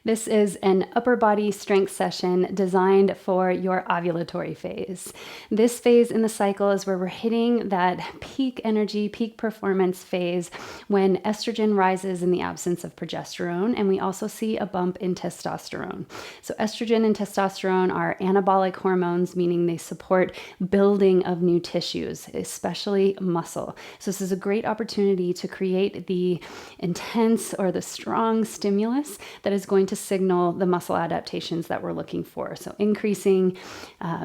This is an upper body strength session designed for your ovulatory phase. This phase in the cycle is where we're hitting that peak energy, peak performance phase when estrogen rises in the absence of progesterone, and we also see a bump in testosterone. So estrogen and testosterone are anabolic hormones, meaning they support building of new tissues, especially muscle. So this is a great opportunity to create the intense or the strong stimulus that is going to signal the muscle adaptations that we're looking for. So increasing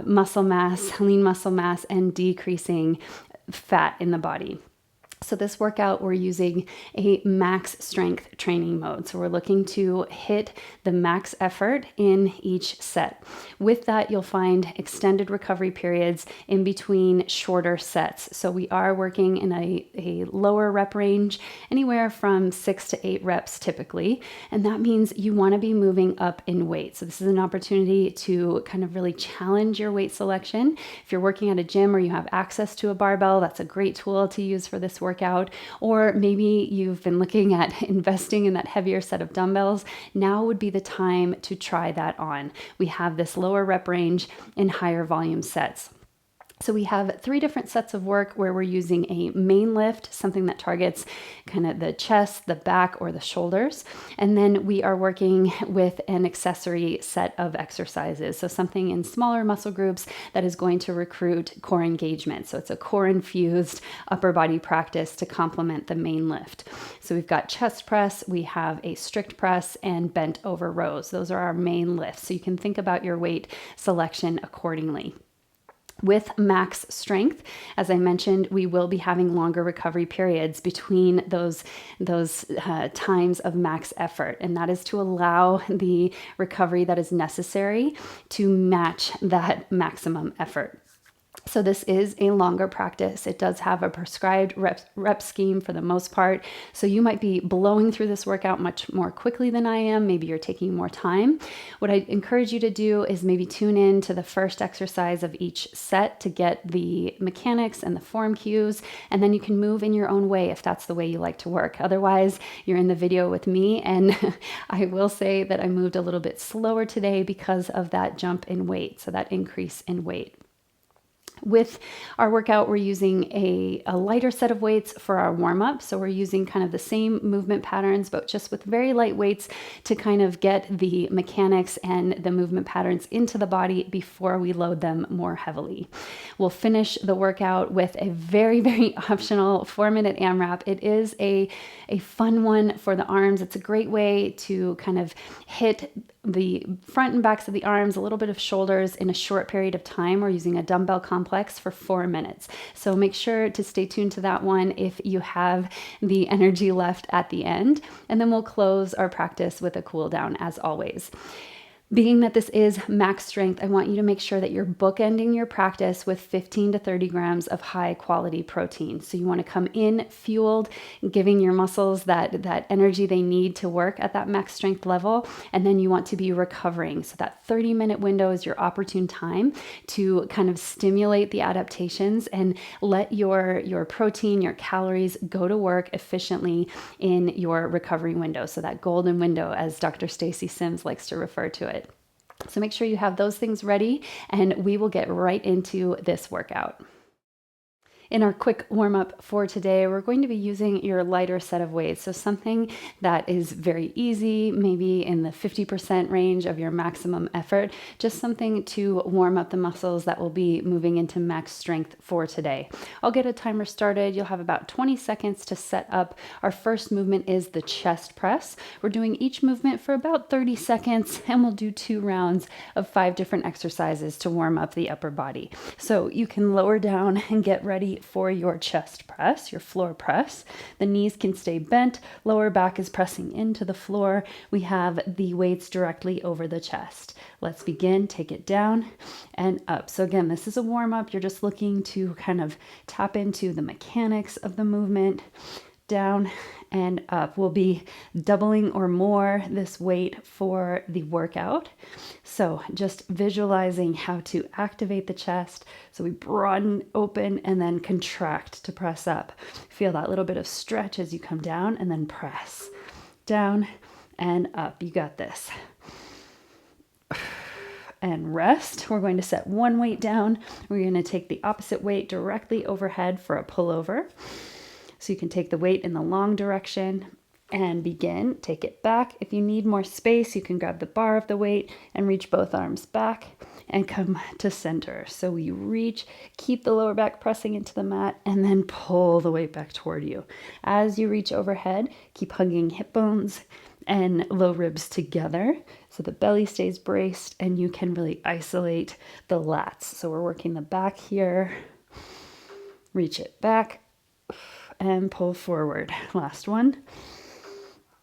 muscle mass, lean muscle mass, and decreasing fat in the body. So this workout, we're using a max strength training mode. So we're looking to hit the max effort in each set. With that, you'll find extended recovery periods in between shorter sets. So we are working in a lower rep range, anywhere from 6 to 8 reps typically. And that means you want to be moving up in weight. So this is an opportunity to kind of really challenge your weight selection. If you're working at a gym or you have access to a barbell, that's a great tool to use for this workout. Or maybe you've been looking at investing in that heavier set of dumbbells. Now would be the time to try that on. We have this lower rep range in higher volume sets. So we have 3 different sets of work where we're using a main lift, something that targets kind of the chest, the back, or the shoulders. And then we are working with an accessory set of exercises. So something in smaller muscle groups that is going to recruit core engagement. So it's a core infused upper body practice to complement the main lift. So we've got chest press, we have a strict press, and bent over rows. Those are our main lifts. So you can think about your weight selection accordingly. With max strength, as I mentioned, we will be having longer recovery periods between those times of max effort. And that is to allow the recovery that is necessary to match that maximum effort. So this is a longer practice. It does have a prescribed rep scheme for the most part. So you might be blowing through this workout much more quickly than I am. Maybe you're taking more time. What I encourage you to do is maybe tune in to the first exercise of each set to get the mechanics and the form cues, and then you can move in your own way if that's the way you like to work. Otherwise, you're in the video with me, and I will say that I moved a little bit slower today because of that jump in weight, so that increase in weight. With our workout, we're using a lighter set of weights for our warm-up. So we're using kind of the same movement patterns, but just with very light weights to kind of get the mechanics and the movement patterns into the body before we load them more heavily. We'll finish the workout with a very, very optional 4-minute AMRAP. It is a fun one for the arms. It's a great way to kind of hit the front and backs of the arms, a little bit of shoulders in a short period of time. We're using a dumbbell complex for 4 minutes. So make sure to stay tuned to that one if you have the energy left at the end. And then we'll close our practice with a cool down as always. Being that this is max strength, I want you to make sure that you're bookending your practice with 15 to 30 grams of high quality protein. So you want to come in fueled, giving your muscles that energy they need to work at that max strength level. And then you want to be recovering. So that 30-minute window is your opportune time to kind of stimulate the adaptations and let your protein, your calories go to work efficiently in your recovery window. So that golden window, as Dr. Stacy Sims likes to refer to it. So make sure you have those things ready, and we will get right into this workout. In our quick warm-up for today, we're going to be using your lighter set of weights. So something that is very easy, maybe in the 50% range of your maximum effort, just something to warm up the muscles that will be moving into max strength for today. I'll get a timer started. You'll have about 20 seconds to set up. Our first movement is the chest press. We're doing each movement for about 30 seconds, and we'll do 2 rounds of 5 different exercises to warm up the upper body. So you can lower down and get ready for your chest press, your floor press. The knees can stay bent, lower back is pressing into the floor. We have the weights directly over the chest. Let's begin. Take it down and up. So again, this is a warm up. You're just looking to kind of tap into the mechanics of the movement. down and up. We'll be doubling or more this weight for the workout. So just visualizing how to activate the chest. So we broaden, open, and then contract to press up. Feel that little bit of stretch as you come down and then press down and up. You got this. And rest. We're going to set one weight down. We're going to take the opposite weight directly overhead for a pullover. So you can take the weight in the long direction and begin. Take it back. If you need more space, you can grab the bar of the weight and reach both arms back and come to center. So we reach, keep the lower back pressing into the mat, and then pull the weight back toward you. As you reach overhead, keep hugging hip bones and low ribs together so the belly stays braced and you can really isolate the lats. So we're working the back here. Reach it back and pull forward. Last one.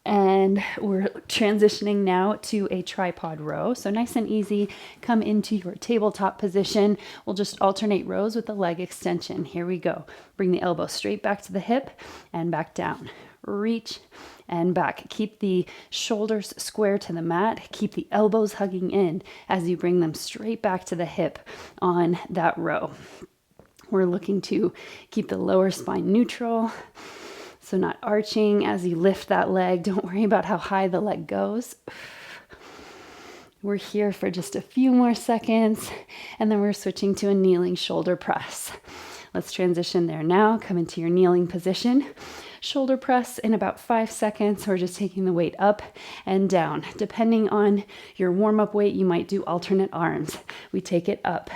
And we're transitioning now to a tripod row. So nice and easy, come into your tabletop position. We'll just alternate rows with the leg extension. Here we go. Bring the elbow straight back to the hip and back down. Reach and back. Keep the shoulders square to the mat. Keep the elbows hugging in as you bring them straight back to the hip on that row. We're looking to keep the lower spine neutral. So not arching as you lift that leg. Don't worry about how high the leg goes. We're here for just a few more seconds, and then we're switching to a kneeling shoulder press. Let's transition there now. Come into your kneeling position. Shoulder press in about 5 seconds. We're just taking the weight up and down. Depending on your warm-up weight, you might do alternate arms. We take it up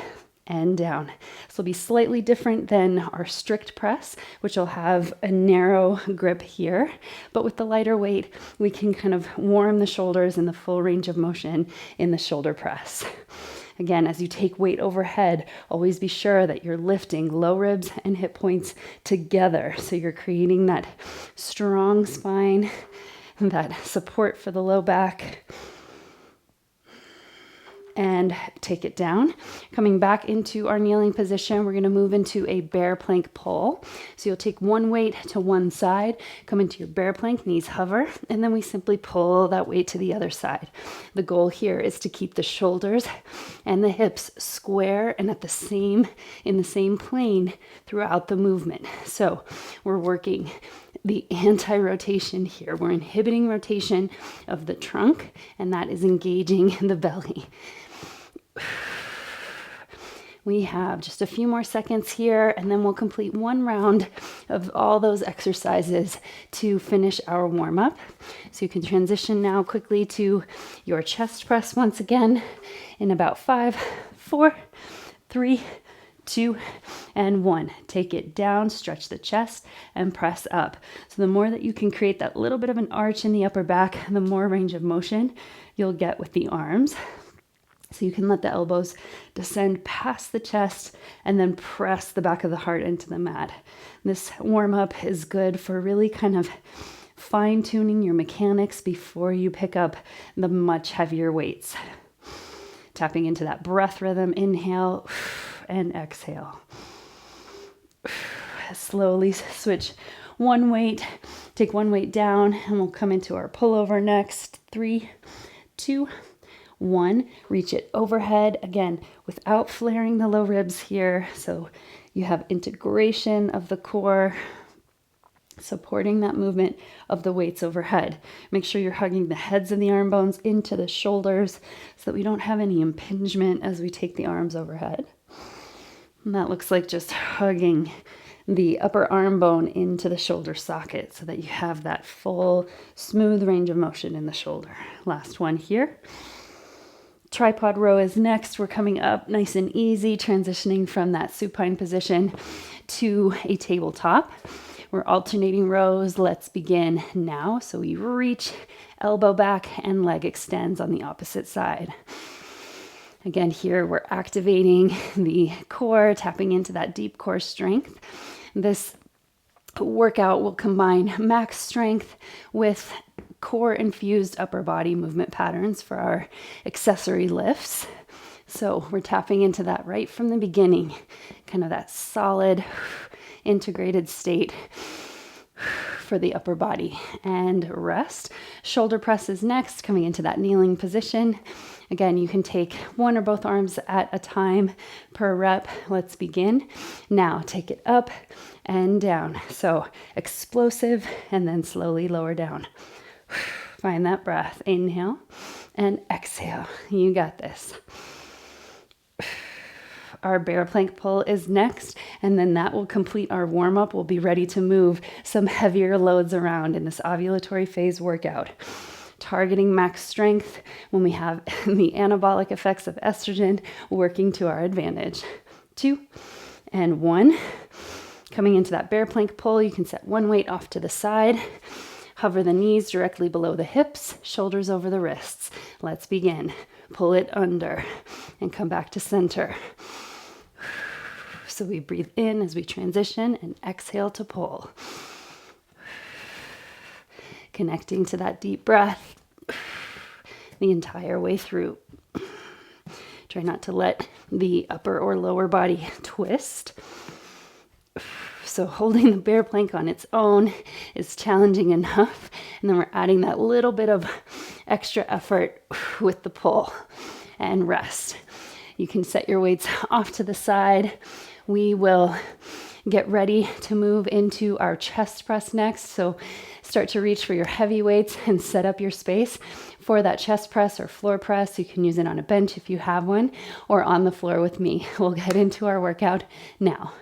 and down. This will be slightly different than our strict press, which will have a narrow grip here. But with the lighter weight, we can kind of warm the shoulders in the full range of motion in the shoulder press. Again, as you take weight overhead, always be sure that you're lifting low ribs and hip points together. So you're creating that strong spine, that support for the low back. And take it down. Coming back into our kneeling position, we're going to move into a bear plank pull. So you'll take one weight to one side, come into your bear plank, knees hover, and then we simply pull that weight to the other side. The goal here is to keep the shoulders and the hips square and in the same plane throughout the movement. So we're working the anti-rotation here. We're inhibiting rotation of the trunk, and that is engaging the belly. We have just a few more seconds here, and then we'll complete one round of all those exercises to finish our warm-up. So you can transition now quickly to your chest press once again in about 5, 4, 3, 2, and 1. Take it down, stretch the chest, and press up. So the more that you can create that little bit of an arch in the upper back, the more range of motion you'll get with the arms. So you can let the elbows descend past the chest and then press the back of the heart into the mat. This warm-up is good for really kind of fine-tuning your mechanics before you pick up the much heavier weights. Tapping into that breath rhythm, inhale and exhale. Slowly switch one weight, take one weight down, and we'll come into our pullover next. 3, 2, 1. Reach it overhead, again, without flaring the low ribs here. So you have integration of the core, supporting that movement of the weights overhead. Make sure you're hugging the heads of the arm bones into the shoulders so that we don't have any impingement as we take the arms overhead. And that looks like just hugging the upper arm bone into the shoulder socket so that you have that full, smooth range of motion in the shoulder. Last one here. Tripod row is next. We're coming up nice and easy, transitioning from that supine position to a tabletop. We're alternating rows. Let's begin now. So we reach, elbow back, and leg extends on the opposite side. Again, here we're activating the core, tapping into that deep core strength. This workout will combine max strength with core-infused upper body movement patterns for our accessory lifts. So we're tapping into that right from the beginning, kind of that solid, integrated state. for the upper body, and rest. Shoulder presses next, coming into that kneeling position. Again, you can take one or both arms at a time per rep. Let's begin. Now take it up and down. So explosive and then slowly lower down. Find that breath. Inhale and exhale. You got this. Our bear plank pull is next, and then that will complete our warm-up. We'll be ready to move some heavier loads around in this ovulatory phase workout. Targeting max strength when we have the anabolic effects of estrogen working to our advantage. 2 and 1. Coming into that bear plank pull, you can set one weight off to the side. Hover the knees directly below the hips, shoulders over the wrists. Let's begin. Pull it under and come back to center. So we breathe in as we transition and exhale to pull. Connecting to that deep breath the entire way through. Try not to let the upper or lower body twist. So holding the bear plank on its own is challenging enough. And then we're adding that little bit of extra effort with the pull and rest. You can set your weights off to the side. We will get ready to move into our chest press next. So start to reach for your heavy weights and set up your space for that chest press or floor press. You can use it on a bench if you have one, or on the floor with me. We'll get into our workout now.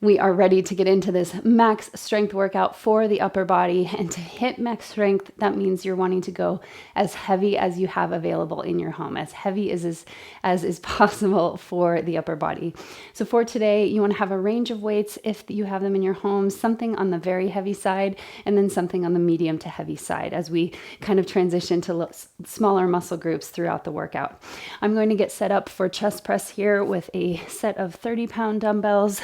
We are ready to get into this max strength workout for the upper body. And to hit max strength, that means you're wanting to go as heavy as you have available in your home, as heavy as is possible for the upper body. So for today, you want to have a range of weights if you have them in your home, something on the very heavy side, and then something on the medium to heavy side as we kind of transition to smaller muscle groups throughout the workout. I'm going to get set up for chest press here with a set of 30-pound dumbbells.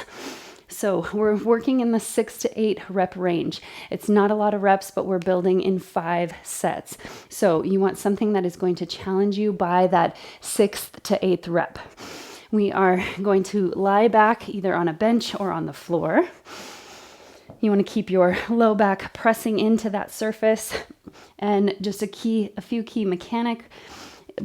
So we're working in the 6 to 8 rep range. It's not a lot of reps, but we're building in 5 sets. So you want something that is going to challenge you by that 6th to 8th rep. We are going to lie back either on a bench or on the floor. You want to keep your low back pressing into that surface. And just a few key mechanic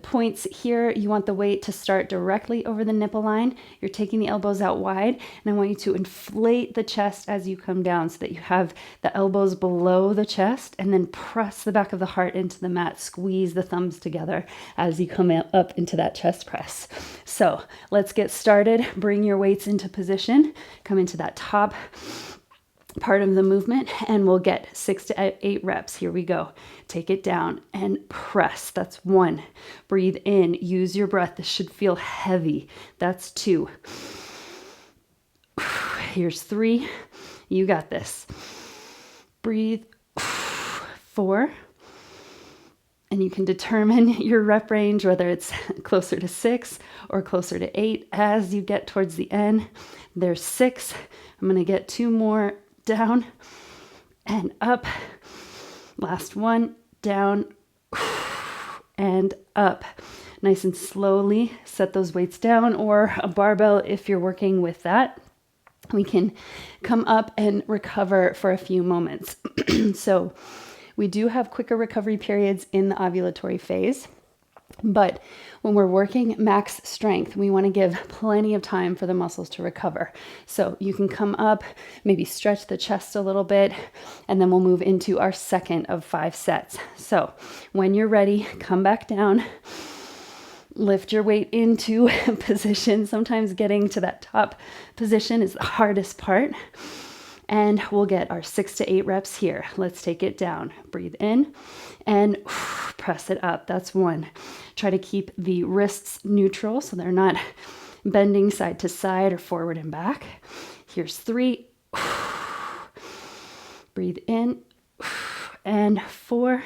points here. You want the weight to start directly over the nipple line. You're taking the elbows out wide, and I want you to inflate the chest as you come down so that you have the elbows below the chest, and then press the back of the heart into the mat. Squeeze the thumbs together as you come up into that chest press. So let's get started. Bring your weights into position. Come into that top part of the movement, and we'll get 6 to 8 reps. Here we go. Take it down and press. That's 1. Breathe in. Use your breath. This should feel heavy. That's 2. Here's 3. You got this. Breathe. 4. And you can determine your rep range, whether it's closer to 6 or closer to 8 as you get towards the end. There's 6. I'm going to get 2 more. Down and up. Last one. Down and up. Nice and slowly set those weights down, or a barbell if you're working with that. We can come up and recover for a few moments. So we do have quicker recovery periods in the ovulatory phase. But when we're working max strength, we want to give plenty of time for the muscles to recover. So you can come up, maybe stretch the chest a little bit, and then we'll move into our second of 5 sets. So when you're ready, come back down, lift your weight into position. Sometimes getting to that top position is the hardest part. And we'll get our 6 to 8 reps here. Let's take it down. Breathe in and press it up. That's 1. Try to keep the wrists neutral so they're not bending side to side or forward and back. Here's 3. Breathe in and 4.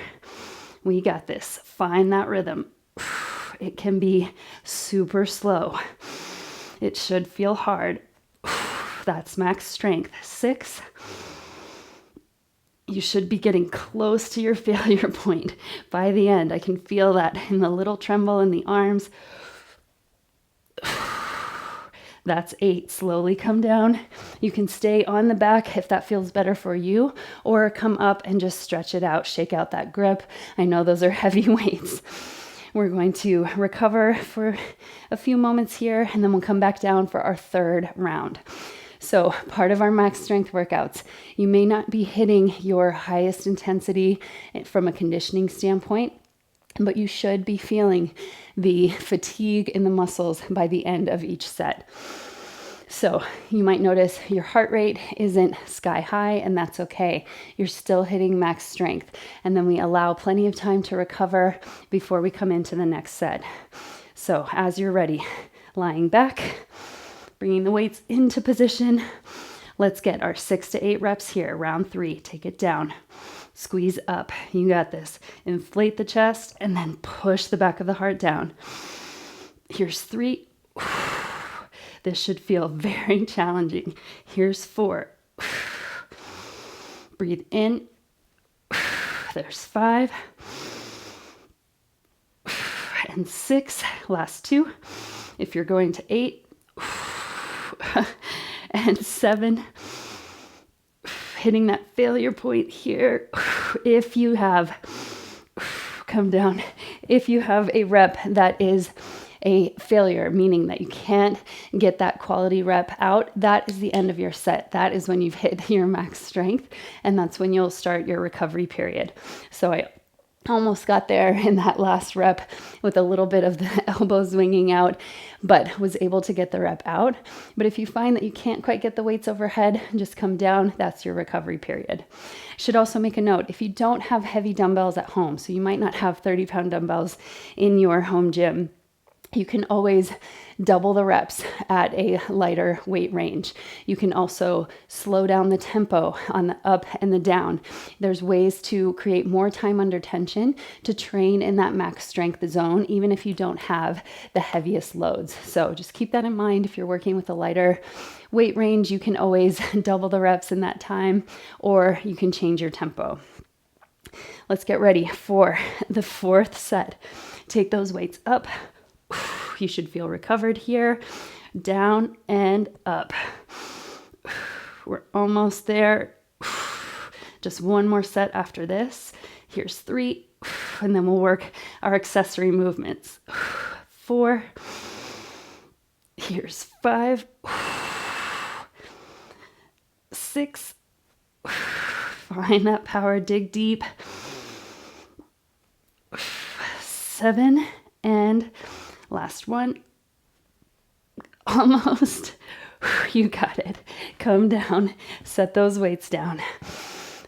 We got this. Find that rhythm. It can be super slow. It should feel hard. That's max strength. 6. You should be getting close to your failure point by the end. I can feel that in the little tremble in the arms. That's 8. Slowly come down. You can stay on the back if that feels better for you, or come up and just stretch it out. Shake out that grip. I know those are heavy weights. We're going to recover for a few moments here, and then we'll come back down for our third round. So part of our max strength workouts, you may not be hitting your highest intensity from a conditioning standpoint, but you should be feeling the fatigue in the muscles by the end of each set. So you might notice your heart rate isn't sky high, and that's okay. You're still hitting max strength. And then we allow plenty of time to recover before we come into the next set. So as you're ready, lying back, bringing the weights into position. Let's get our 6 to 8 reps here. Round 3, take it down. Squeeze up. You got this. Inflate the chest and then push the back of the heart down. Here's 3. This should feel very challenging. Here's 4. Breathe in. There's 5. And 6. Last 2. If you're going to 8. And 7. Hitting that failure point here. If you have, come down. If you have a rep that is a failure, meaning that you can't get that quality rep out, that is the end of your set. That is when you've hit your max strength, and that's when you'll start your recovery period. So I almost got there in that last rep with a little bit of the elbow swinging out, but was able to get the rep out. But if you find that you can't quite get the weights overhead, just come down. That's your recovery period. Should also make a note, if you don't have heavy dumbbells at home, so you might not have 30-pound dumbbells in your home gym, you can always double the reps at a lighter weight range. You can also slow down the tempo on the up and the down. There's ways to create more time under tension to train in that max strength zone, even if you don't have the heaviest loads. So just keep that in mind. If you're working with a lighter weight range, you can always double the reps in that time, or you can change your tempo. Let's get ready for the 4th set. Take those weights up. You should feel recovered here. Down and up. We're almost there. Just one more set after this. Here's 3. And then we'll work our accessory movements. 4. Here's 5. 6. Find that power. Dig deep. 7. And last one. Almost. You got it. Come down. Set those weights down.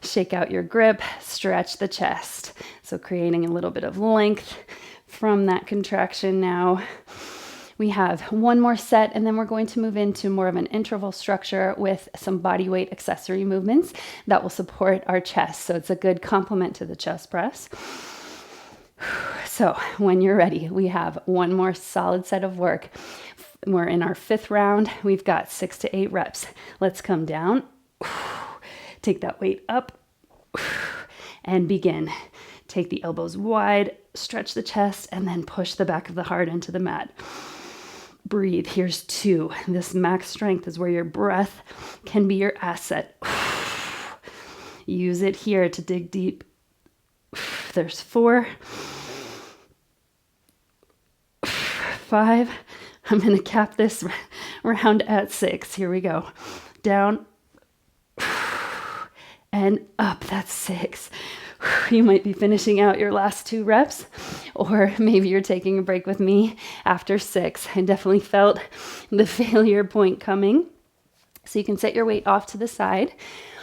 Shake out your grip. Stretch the chest. So creating a little bit of length from that contraction now. We have one more set, and then we're going to move into more of an interval structure with some body weight accessory movements that will support our chest. So it's a good complement to the chest press. So when you're ready, we have one more solid set of work. We're in our 5th round. We've got 6 to 8 reps. Let's come down. Take that weight up and begin. Take the elbows wide, stretch the chest, and then push the back of the heart into the mat. Breathe. Here's 2. This max strength is where your breath can be your asset. Use it here to dig deep. There's 4. 5. I'm going to cap this round at 6. Here we go. Down and up. That's 6. You might be finishing out your last 2 reps, or maybe you're taking a break with me after 6. I definitely felt the failure point coming. So you can set your weight off to the side.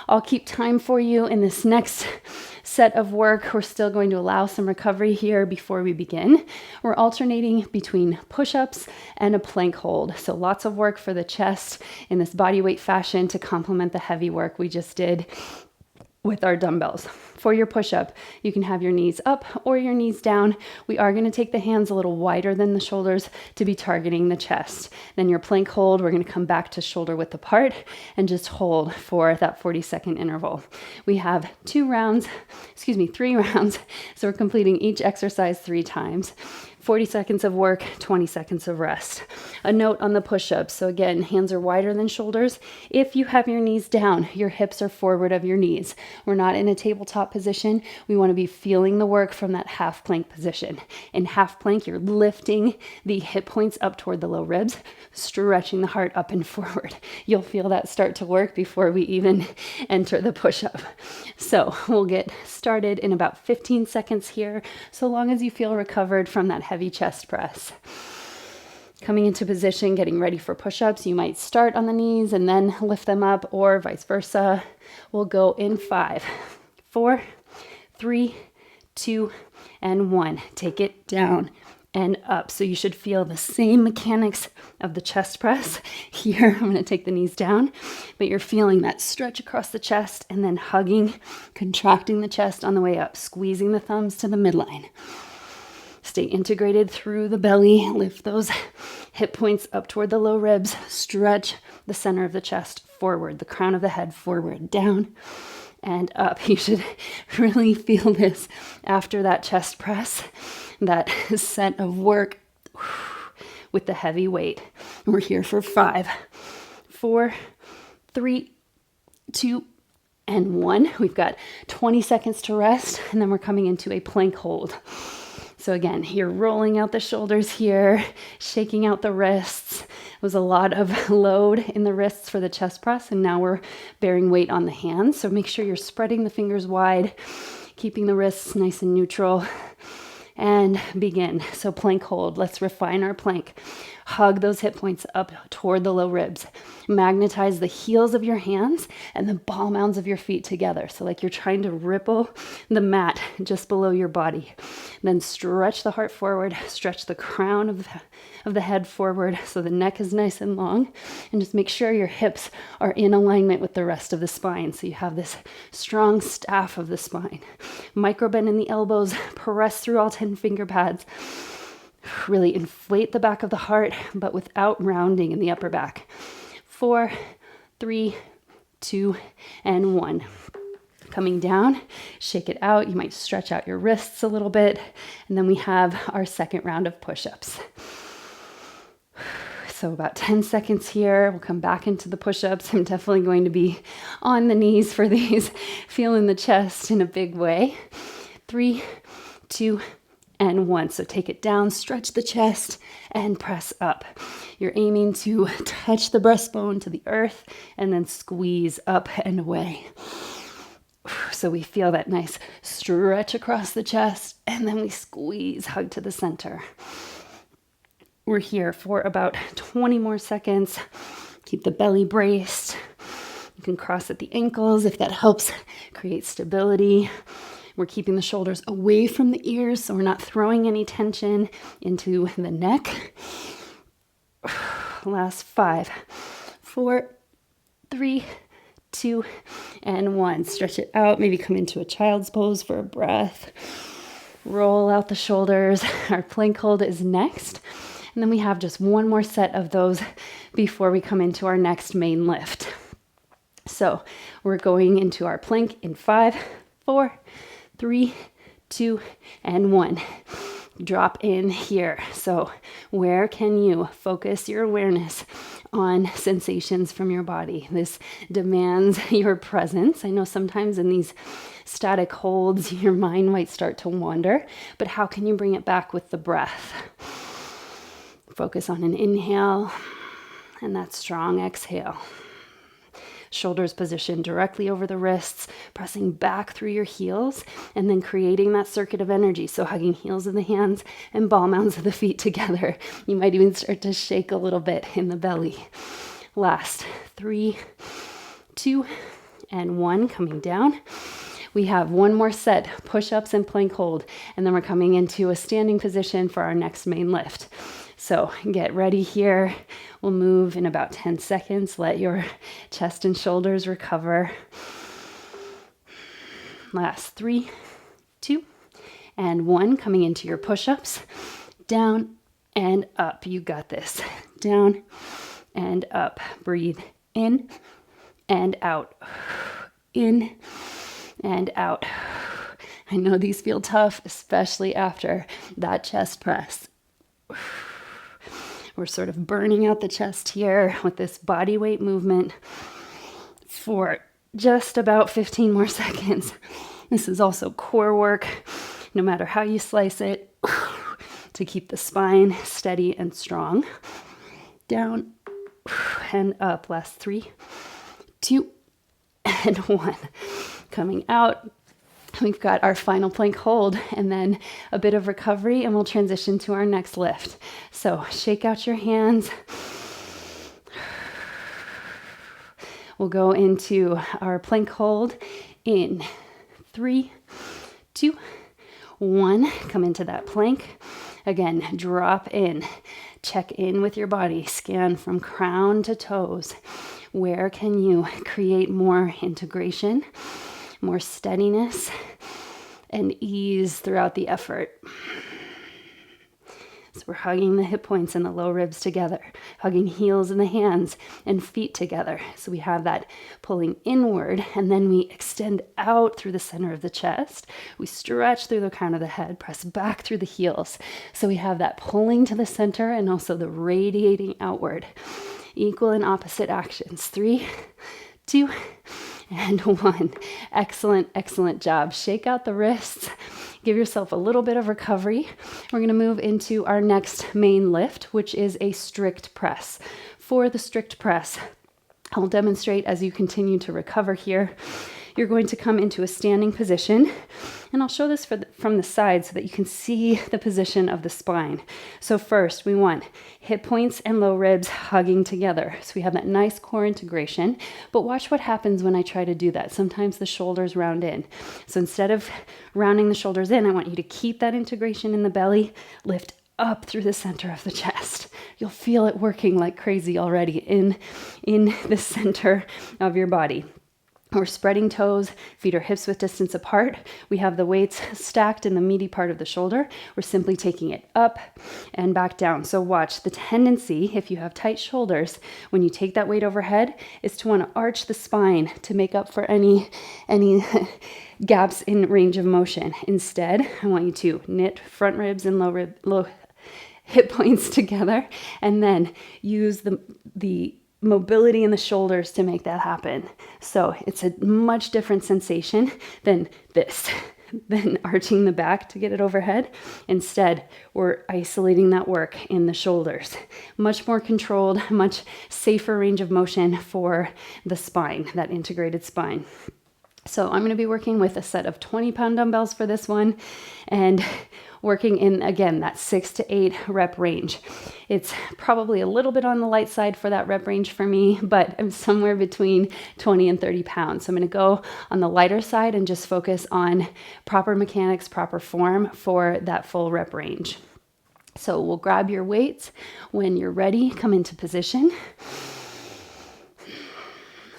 I'll keep time for you in this next set of work. We're still going to allow some recovery here before we begin. We're alternating between push-ups and a plank hold. So lots of work for the chest in this body weight fashion to complement the heavy work we just did with our dumbbells. For your push-up, you can have your knees up or your knees down. We are going to take the hands a little wider than the shoulders to be targeting the chest. Then your plank hold, we're going to come back to shoulder width apart and just hold for that 40-second interval. We have 3 rounds. So we're completing each exercise 3 times. 40 seconds of work, 20 seconds of rest. A note on the push-ups. So again, hands are wider than shoulders. If you have your knees down, your hips are forward of your knees. We're not in a tabletop position. We want to be feeling the work from that half plank position. In half plank, you're lifting the hip points up toward the low ribs, stretching the heart up and forward. You'll feel that start to work before we even enter the push-up. So we'll get started in about 15 seconds here, so long as you feel recovered from that heavy chest press. Coming into position, getting ready for push-ups. You might start on the knees and then lift them up, or vice versa. We'll go in 5, 4, 3, 2, and 1. Take it down and up. So you should feel the same mechanics of the chest press. Here, I'm going to take the knees down, but you're feeling that stretch across the chest and then hugging, contracting the chest on the way up, squeezing the thumbs to the midline. Stay integrated through the belly. Lift those hip points up toward the low ribs. Stretch the center of the chest forward, the crown of the head forward, down and up. You should really feel this after that chest press, that set of work with the heavy weight. We're here for 5, 4, 3, 2, and 1. We've got 20 seconds to rest, and then we're coming into a plank hold. So again, you're rolling out the shoulders here, shaking out the wrists. It was a lot of load in the wrists for the chest press, and now we're bearing weight on the hands. So make sure you're spreading the fingers wide, keeping the wrists nice and neutral, and begin. So plank hold. Let's refine our plank. Hug those hip points up toward the low ribs. Magnetize the heels of your hands and the ball mounds of your feet together. So like you're trying to ripple the mat just below your body. Then stretch the heart forward, stretch the crown of the head forward so the neck is nice and long. And just make sure your hips are in alignment with the rest of the spine. So you have this strong staff of the spine. Micro bend in the elbows, press through all 10 finger pads. Really inflate the back of the heart, but without rounding in the upper back. 4, 3, 2, and 1. Coming down, shake it out. You might stretch out your wrists a little bit. And then we have our second round of push-ups. So about 10 seconds here. We'll come back into the push-ups. I'm definitely going to be on the knees for these, feeling the chest in a big way. 3, 2, and 1. So take it down, stretch the chest, and press up. You're aiming to touch the breastbone to the earth and then squeeze up and away. So we feel that nice stretch across the chest, and then we squeeze, hug to the center. We're here for about 20 more seconds. Keep the belly braced. You can cross at the ankles if that helps create stability. We're keeping the shoulders away from the ears, so we're not throwing any tension into the neck. Last 5, 4, 3, 2, and 1. Stretch it out. Maybe come into a child's pose for a breath. Roll out the shoulders. Our plank hold is next. And then we have just one more set of those before we come into our next main lift. So we're going into our plank in 5, 4, 3, 2, and 1. Drop in here. So where can you focus your awareness on sensations from your body? This demands your presence. I know sometimes in these static holds, your mind might start to wander, but how can you bring it back with the breath? Focus on an inhale and that strong exhale. Shoulders positioned directly over the wrists, pressing back through your heels, and then creating that circuit of energy. So hugging heels of the hands and ball mounds of the feet together. You might even start to shake a little bit in the belly. Last 3, 2, and 1, coming down. We have one more set, push-ups and plank hold, and then we're coming into a standing position for our next main lift. So get ready here. We'll move in about 10 seconds. Let your chest and shoulders recover. Last 3, 2, and 1. Coming into your push-ups. Down and up. You got this. Down and up. Breathe in and out. In and out. I know these feel tough, especially after that chest press. We're sort of burning out the chest here with this body weight movement for just about 15 more seconds. This is also core work, no matter how you slice it, to keep the spine steady and strong. Down and up. Last 3, 2, and 1. Coming out. We've got our final plank hold and then a bit of recovery, and we'll transition to our next lift. So shake out your hands. We'll go into our plank hold in 3, 2, 1. Come into that plank. Again, drop in. Check in with your body. Scan from crown to toes. Where can you create more integration, more steadiness, and ease throughout the effort? So we're hugging the hip points and the low ribs together, hugging heels and the hands and feet together. So we have that pulling inward, and then we extend out through the center of the chest. We stretch through the crown of the head, press back through the heels. So we have that pulling to the center and also the radiating outward. Equal and opposite actions. 3, 2, and 1. Excellent, excellent job. Shake out the wrists. Give yourself a little bit of recovery. We're going to move into our next main lift, which is a strict press. For the strict press, I'll demonstrate as you continue to recover here. You're going to come into a standing position, and I'll show this from the side so that you can see the position of the spine. So first, we want hip points and low ribs hugging together. So we have that nice core integration, but watch what happens when I try to do that. Sometimes the shoulders round in. So instead of rounding the shoulders in, I want you to keep that integration in the belly, lift up through the center of the chest. You'll feel it working like crazy already in the center of your body. We're spreading toes, feet are hips width distance apart. We have the weights stacked in the meaty part of the shoulder. We're simply taking it up and back down. So watch, the tendency, if you have tight shoulders, when you take that weight overhead, is to want to arch the spine to make up for any gaps in range of motion. Instead, I want you to knit front ribs and low hip points together, and then use the mobility in the shoulders to make that happen. So it's a much different sensation than this, than arching the back to get it overhead. Instead, we're isolating that work in the shoulders. Much more controlled, much safer range of motion for the spine, that integrated spine. So I'm going to be working with a set of 20-pound dumbbells for this one, and working in, again, that 6 to 8 rep range. It's probably a little bit on the light side for that rep range for me, but I'm somewhere between 20 and 30 pounds. So I'm going to go on the lighter side and just focus on proper mechanics, proper form for that full rep range. So we'll grab your weights. When you're ready, come into position.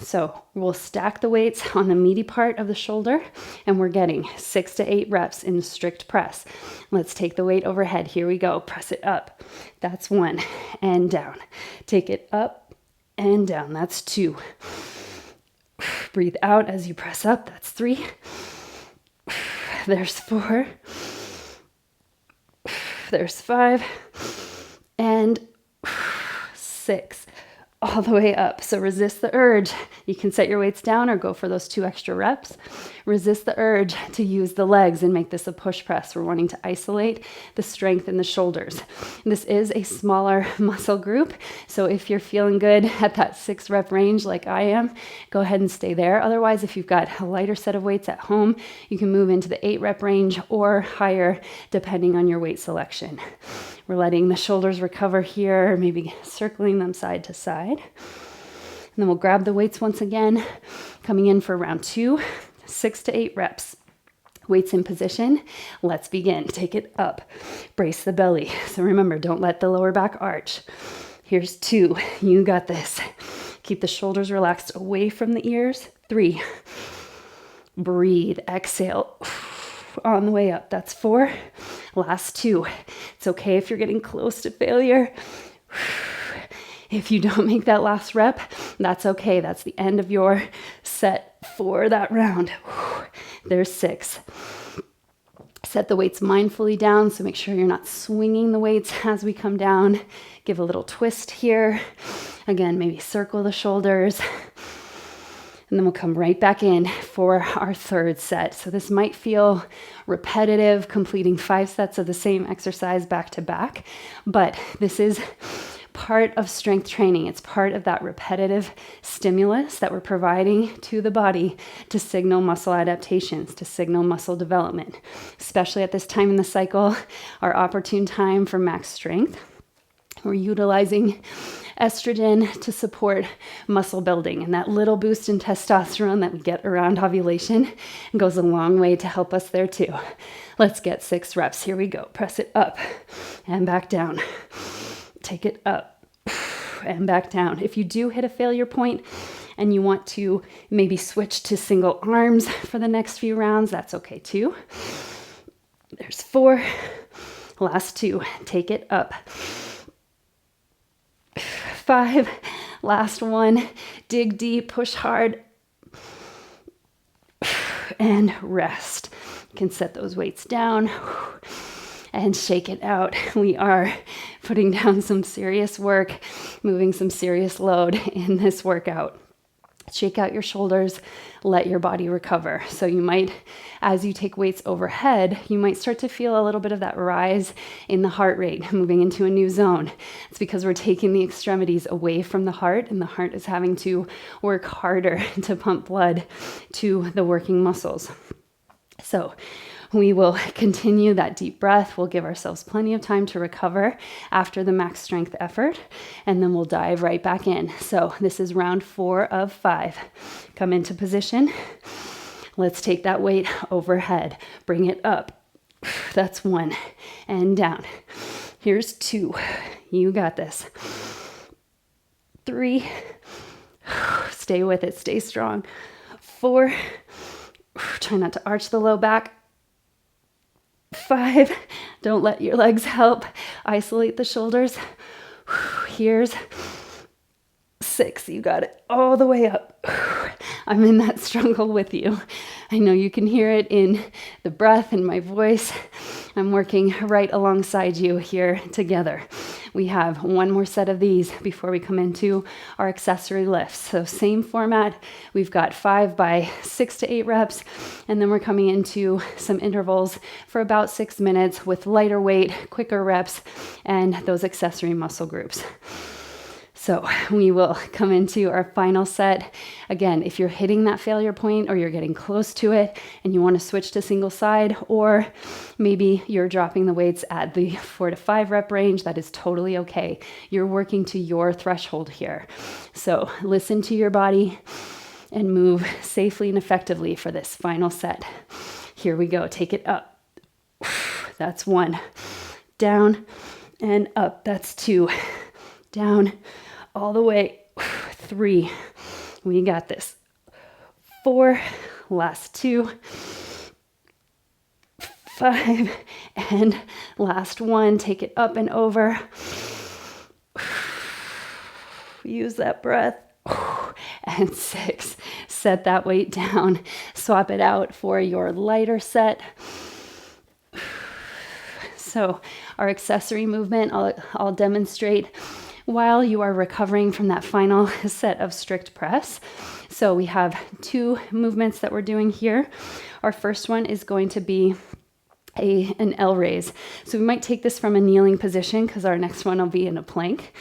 So we'll stack the weights on the meaty part of the shoulder, and we're getting 6 to 8 reps in strict press. Let's take the weight overhead. Here we go. Press it up. That's 1. And down. Take it up and down. That's 2. Breathe out as you press up. That's 3. There's 4. There's 5. And 6. All the way up. So resist the urge. You can set your weights down or go for those 2 extra reps. Resist the urge to use the legs and make this a push press. We're wanting to isolate the strength in the shoulders. This is a smaller muscle group, so if you're feeling good at that 6 rep range like I am, go ahead and stay there. Otherwise, if you've got a lighter set of weights at home, you can move into the 8 rep range or higher depending on your weight selection. We're letting the shoulders recover here, maybe circling them side to side. And then we'll grab the weights once again, coming in for round 2, 6 to 8 reps. Weights in position. Let's begin. Take it up. Brace the belly. So remember, don't let the lower back arch. Here's 2. You got this. Keep the shoulders relaxed away from the ears. 3. Breathe. Exhale. On the way up. That's 4. Last 2. It's okay if you're getting close to failure. If you don't make that last rep, that's okay. That's the end of your set for that round. There's 6. Set the weights mindfully down, so make sure you're not swinging the weights as we come down. Give a little twist here. Again, maybe circle the shoulders. And then we'll come right back in for our third set. So this might feel repetitive, completing 5 sets of the same exercise back to back, but this is part of strength training. It's part of that repetitive stimulus that we're providing to the body to signal muscle adaptations, to signal muscle development, especially at this time in the cycle, our opportune time for max strength. We're utilizing estrogen to support muscle building, and that little boost in testosterone that we get around ovulation goes a long way to help us there too. Let's get 6 reps. Here we go. Press it up and back down. Take it up and back down. If you do hit a failure point and you want to maybe switch to single arms for the next few rounds, that's okay too. There's 4. Last 2. Take it up. 5. Last 1. Dig deep, push hard, and rest. You can set those weights down and shake it out. We are putting down some serious work, moving some serious load in this workout. Shake out your shoulders, let your body recover. So you might, as you take weights overhead, you might start to feel a little bit of that rise in the heart rate, moving into a new zone. It's because we're taking the extremities away from the heart, and the heart is having to work harder to pump blood to the working muscles. So we will continue that deep breath. We'll give ourselves plenty of time to recover after the max strength effort, and then we'll dive right back in. So this is round 4 of 5. Come into position. Let's take that weight overhead. Bring it up. That's 1. And down. Here's 2. You got this. 3. Stay with it. Stay strong. 4. Try not to arch the low back. 5. Don't let your legs help. Isolate the shoulders. Here's 6. You got it all the way up. I'm in that struggle with you. I know you can hear it in the breath and my voice. I'm working right alongside you here together. We have 1 more set of these before we come into our accessory lifts. So same format. We've got 5 by 6 to 8 reps, and then we're coming into some intervals for about 6 minutes with lighter weight, quicker reps, and those accessory muscle groups. So we will come into our final set. Again, if you're hitting that failure point or you're getting close to it and you want to switch to single side, or maybe you're dropping the weights at the 4 to 5 rep range, that is totally okay. You're working to your threshold here. So listen to your body and move safely and effectively for this final set. Here we go. Take it up. That's 1. Down and up. That's 2. Down. All the way. 3. We got this. 4. Last 2. 5. And last 1. Take it up and over. Use that breath. And 6. Set that weight down. Swap it out for your lighter set. So our accessory movement, I'll demonstrate while you are recovering from that final set of strict press. So we have 2 movements that we're doing here. Our first one is going to be an L raise. So we might take this from a kneeling position because our next one will be in a plank.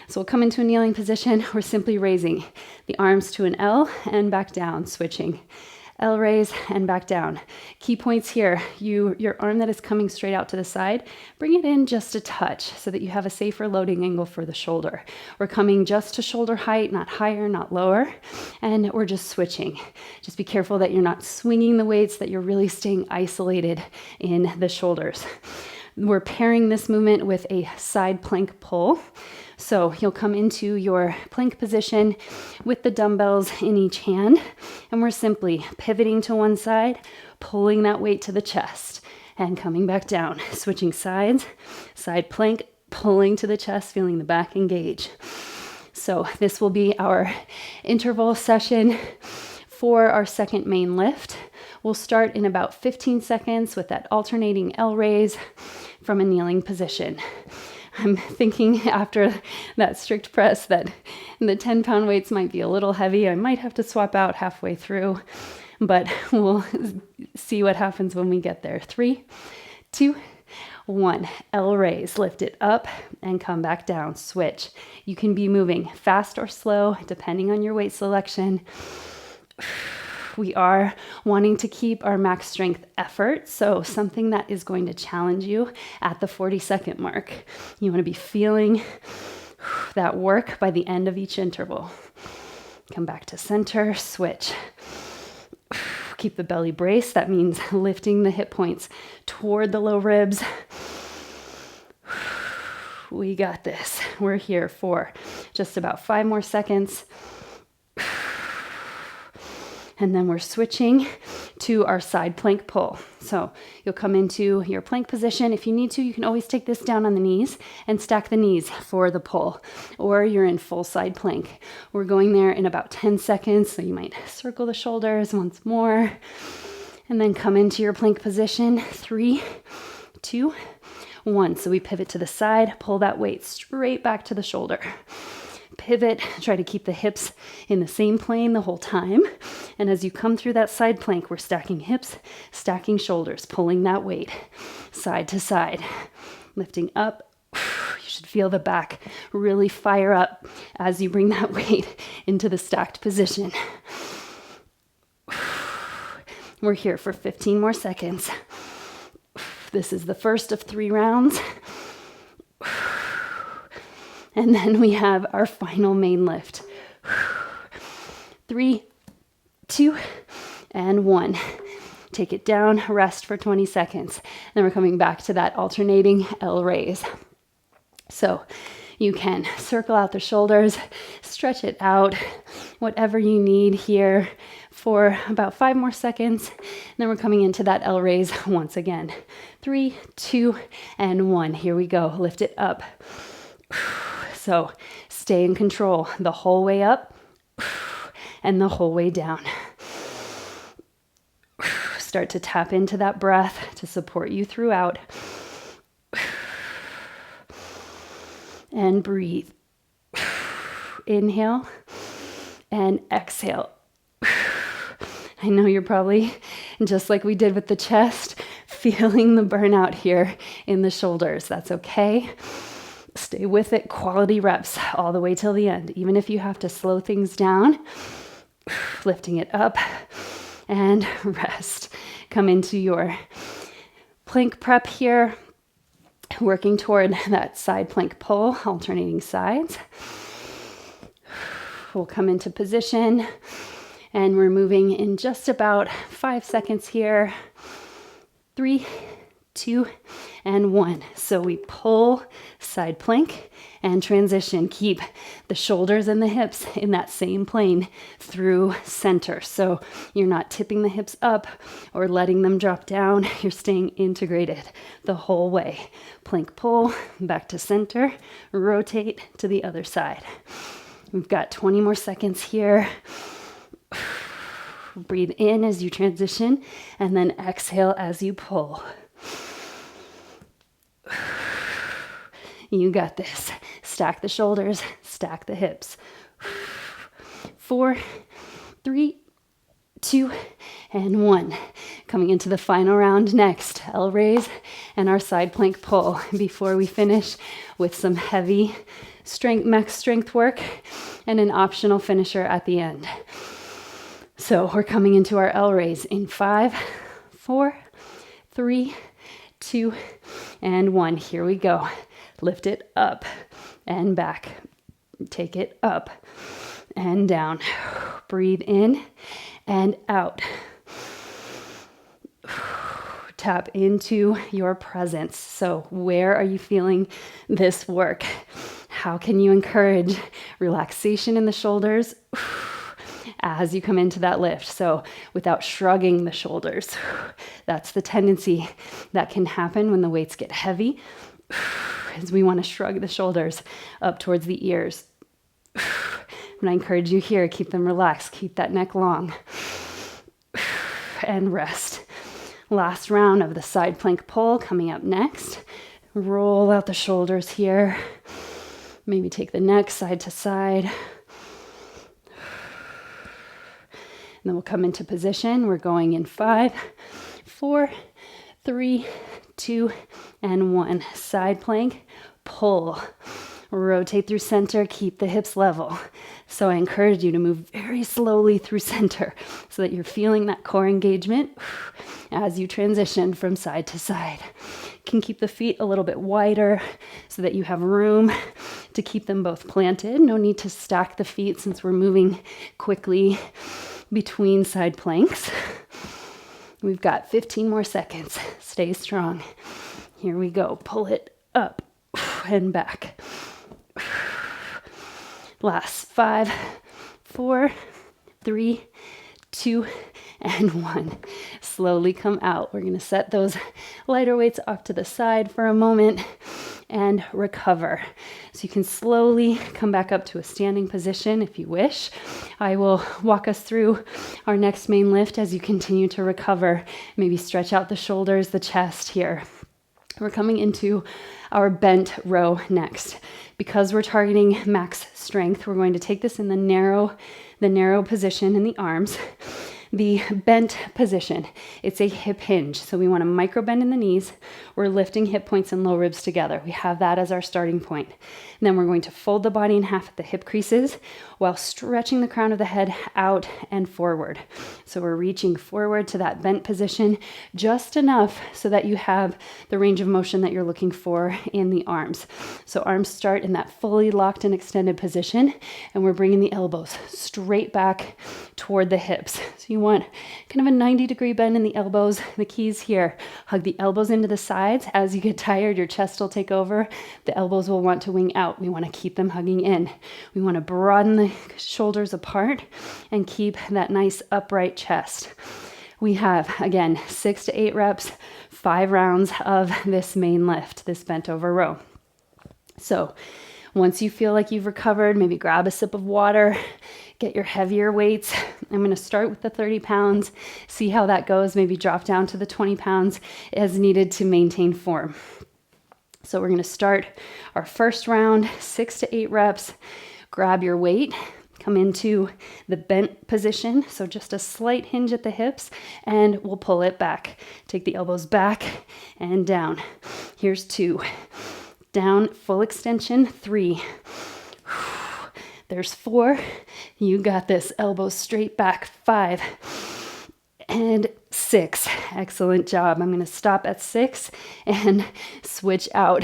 So we'll come into a kneeling position. We're simply raising the arms to an L and back down, switching. L raise and back down. Key points here, your arm that is coming straight out to the side, bring it in just a touch so that you have a safer loading angle for the shoulder. We're coming just to shoulder height, not higher, not lower, and we're just switching. Just be careful that you're not swinging the weights, that you're really staying isolated in the shoulders. We're pairing this movement with a side plank pull. So you'll come into your plank position with the dumbbells in each hand, and we're simply pivoting to one side, pulling that weight to the chest, and coming back down, switching sides, side plank, pulling to the chest, feeling the back engage. So this will be our interval session for our second main lift. We'll start in about 15 seconds with that alternating L raise from a kneeling position. I'm thinking after that strict press that the 10-pound weights might be a little heavy. I might have to swap out halfway through, but we'll see what happens when we get there. 3, 2, 1. L raise, lift it up and come back down. Switch. You can be moving fast or slow depending on your weight selection. We are wanting to keep our max strength effort, so something that is going to challenge you at the 40-second mark. You want to be feeling that work by the end of each interval. Come back to center, switch. Keep the belly braced. That means lifting the hip points toward the low ribs. We got this. We're here for just about 5 more seconds. And then we're switching to our side plank pull. So you'll come into your plank position. If you need to, you can always take this down on the knees and stack the knees for the pull, or you're in full side plank. We're going there in about 10 seconds. So you might circle the shoulders once more and then come into your plank position. 3, 2, 1. So we pivot to the side, pull that weight straight back to the shoulder. Pivot, try to keep the hips in the same plane the whole time. And as you come through that side plank, we're stacking hips, stacking shoulders, pulling that weight side to side, lifting up. You should feel the back really fire up as you bring that weight into the stacked position. We're here for 15 more seconds. This is the first of 3 rounds. And then we have our final main lift. 3, 2, and 1. Take it down, rest for 20 seconds. Then we're coming back to that alternating L raise. So you can circle out the shoulders, stretch it out, whatever you need here for about 5 more seconds. And then we're coming into that L raise once again. 3, 2, and 1. Here we go. Lift it up. So stay in control the whole way up and the whole way down. Start to tap into that breath to support you throughout. And breathe. Inhale and exhale. I know you're probably, just like we did with the chest, feeling the burnout here in the shoulders. That's okay. Stay with it, quality reps all the way till the end. Even if you have to slow things down, lifting it up and rest. Come into your plank prep here, working toward that side plank pull, alternating sides. We'll come into position and we're moving in just about 5 seconds here. 3, 2, and 1. So we pull, side plank, and transition. Keep the shoulders and the hips in that same plane through center. So you're not tipping the hips up or letting them drop down. You're staying integrated the whole way. Plank pull, back to center, rotate to the other side. We've got 20 more seconds here. Breathe in as you transition, and then exhale as you pull. You got this. Stack the shoulders, stack the hips. 4, 3, 2, and 1. Coming into the final round next. L raise and our side plank pull before we finish with some heavy strength, max strength work and an optional finisher at the end. So we're coming into our L raise in 5, 4, 3, 2, and 1. Here we go. Lift it up and back. Take it up and down. Breathe in and out. Tap into your presence. So where are you feeling this work? How can you encourage relaxation in the shoulders as you come into that lift? So without shrugging the shoulders. That's the tendency that can happen when the weights get heavy, is we want to shrug the shoulders up towards the ears. And I encourage you here, keep them relaxed, keep that neck long. and rest. Last round of the side plank pull coming up next. Roll out the shoulders here. Maybe take the neck side to side. And then we'll come into position. We're going in 5, 4, 3, 2, and 1. Side plank, pull. Rotate through center, keep the hips level. So I encourage you to move very slowly through center so that you're feeling that core engagement as you transition from side to side. You can keep the feet a little bit wider so that you have room to keep them both planted. No need to stack the feet since we're moving quickly between side planks. We've got 15 more seconds. Stay strong. Here we go. Pull it up and back. Last 5, 4, 3, 2, and 1. Slowly come out. We're going to set those lighter weights off to the side for a moment and recover. So you can slowly come back up to a standing position if you wish. I will walk us through our next main lift as you continue to recover. Maybe stretch out the shoulders, the chest here. We're coming into our bent row next. Because we're targeting max strength, we're going to take this in the narrow position in the arms. The bent position, it's a hip hinge. So we want to micro bend in the knees. We're lifting hip points and low ribs together. We have that as our starting point. And then we're going to fold the body in half at the hip creases while stretching the crown of the head out and forward. So we're reaching forward to that bent position just enough so that you have the range of motion that you're looking for in the arms. So arms start in that fully locked and extended position, and we're bringing the elbows straight back toward the hips. So you want kind of a 90-degree bend in the elbows. The keys here, hug the elbows into the sides. As you get tired, your chest will take over. The elbows will want to wing out. We want to keep them hugging in. We want to broaden the shoulders apart and keep that nice upright chest. We have, again, 6 to 8 reps, 5 rounds of this main lift, this bent over row. So once you feel like you've recovered, maybe grab a sip of water, get your heavier weights. I'm going to start with the 30 pounds, see how that goes, maybe drop down to the 20 pounds as needed to maintain form. So we're going to start our first round, 6 to 8 reps. Grab your weight, come into the bent position. So just a slight hinge at the hips, and we'll pull it back. Take the elbows back and down. Here's 2. Down, full extension, 3. There's 4. You got this. Elbows straight back, 5. And 6. Excellent job. I'm going to stop at 6 and switch out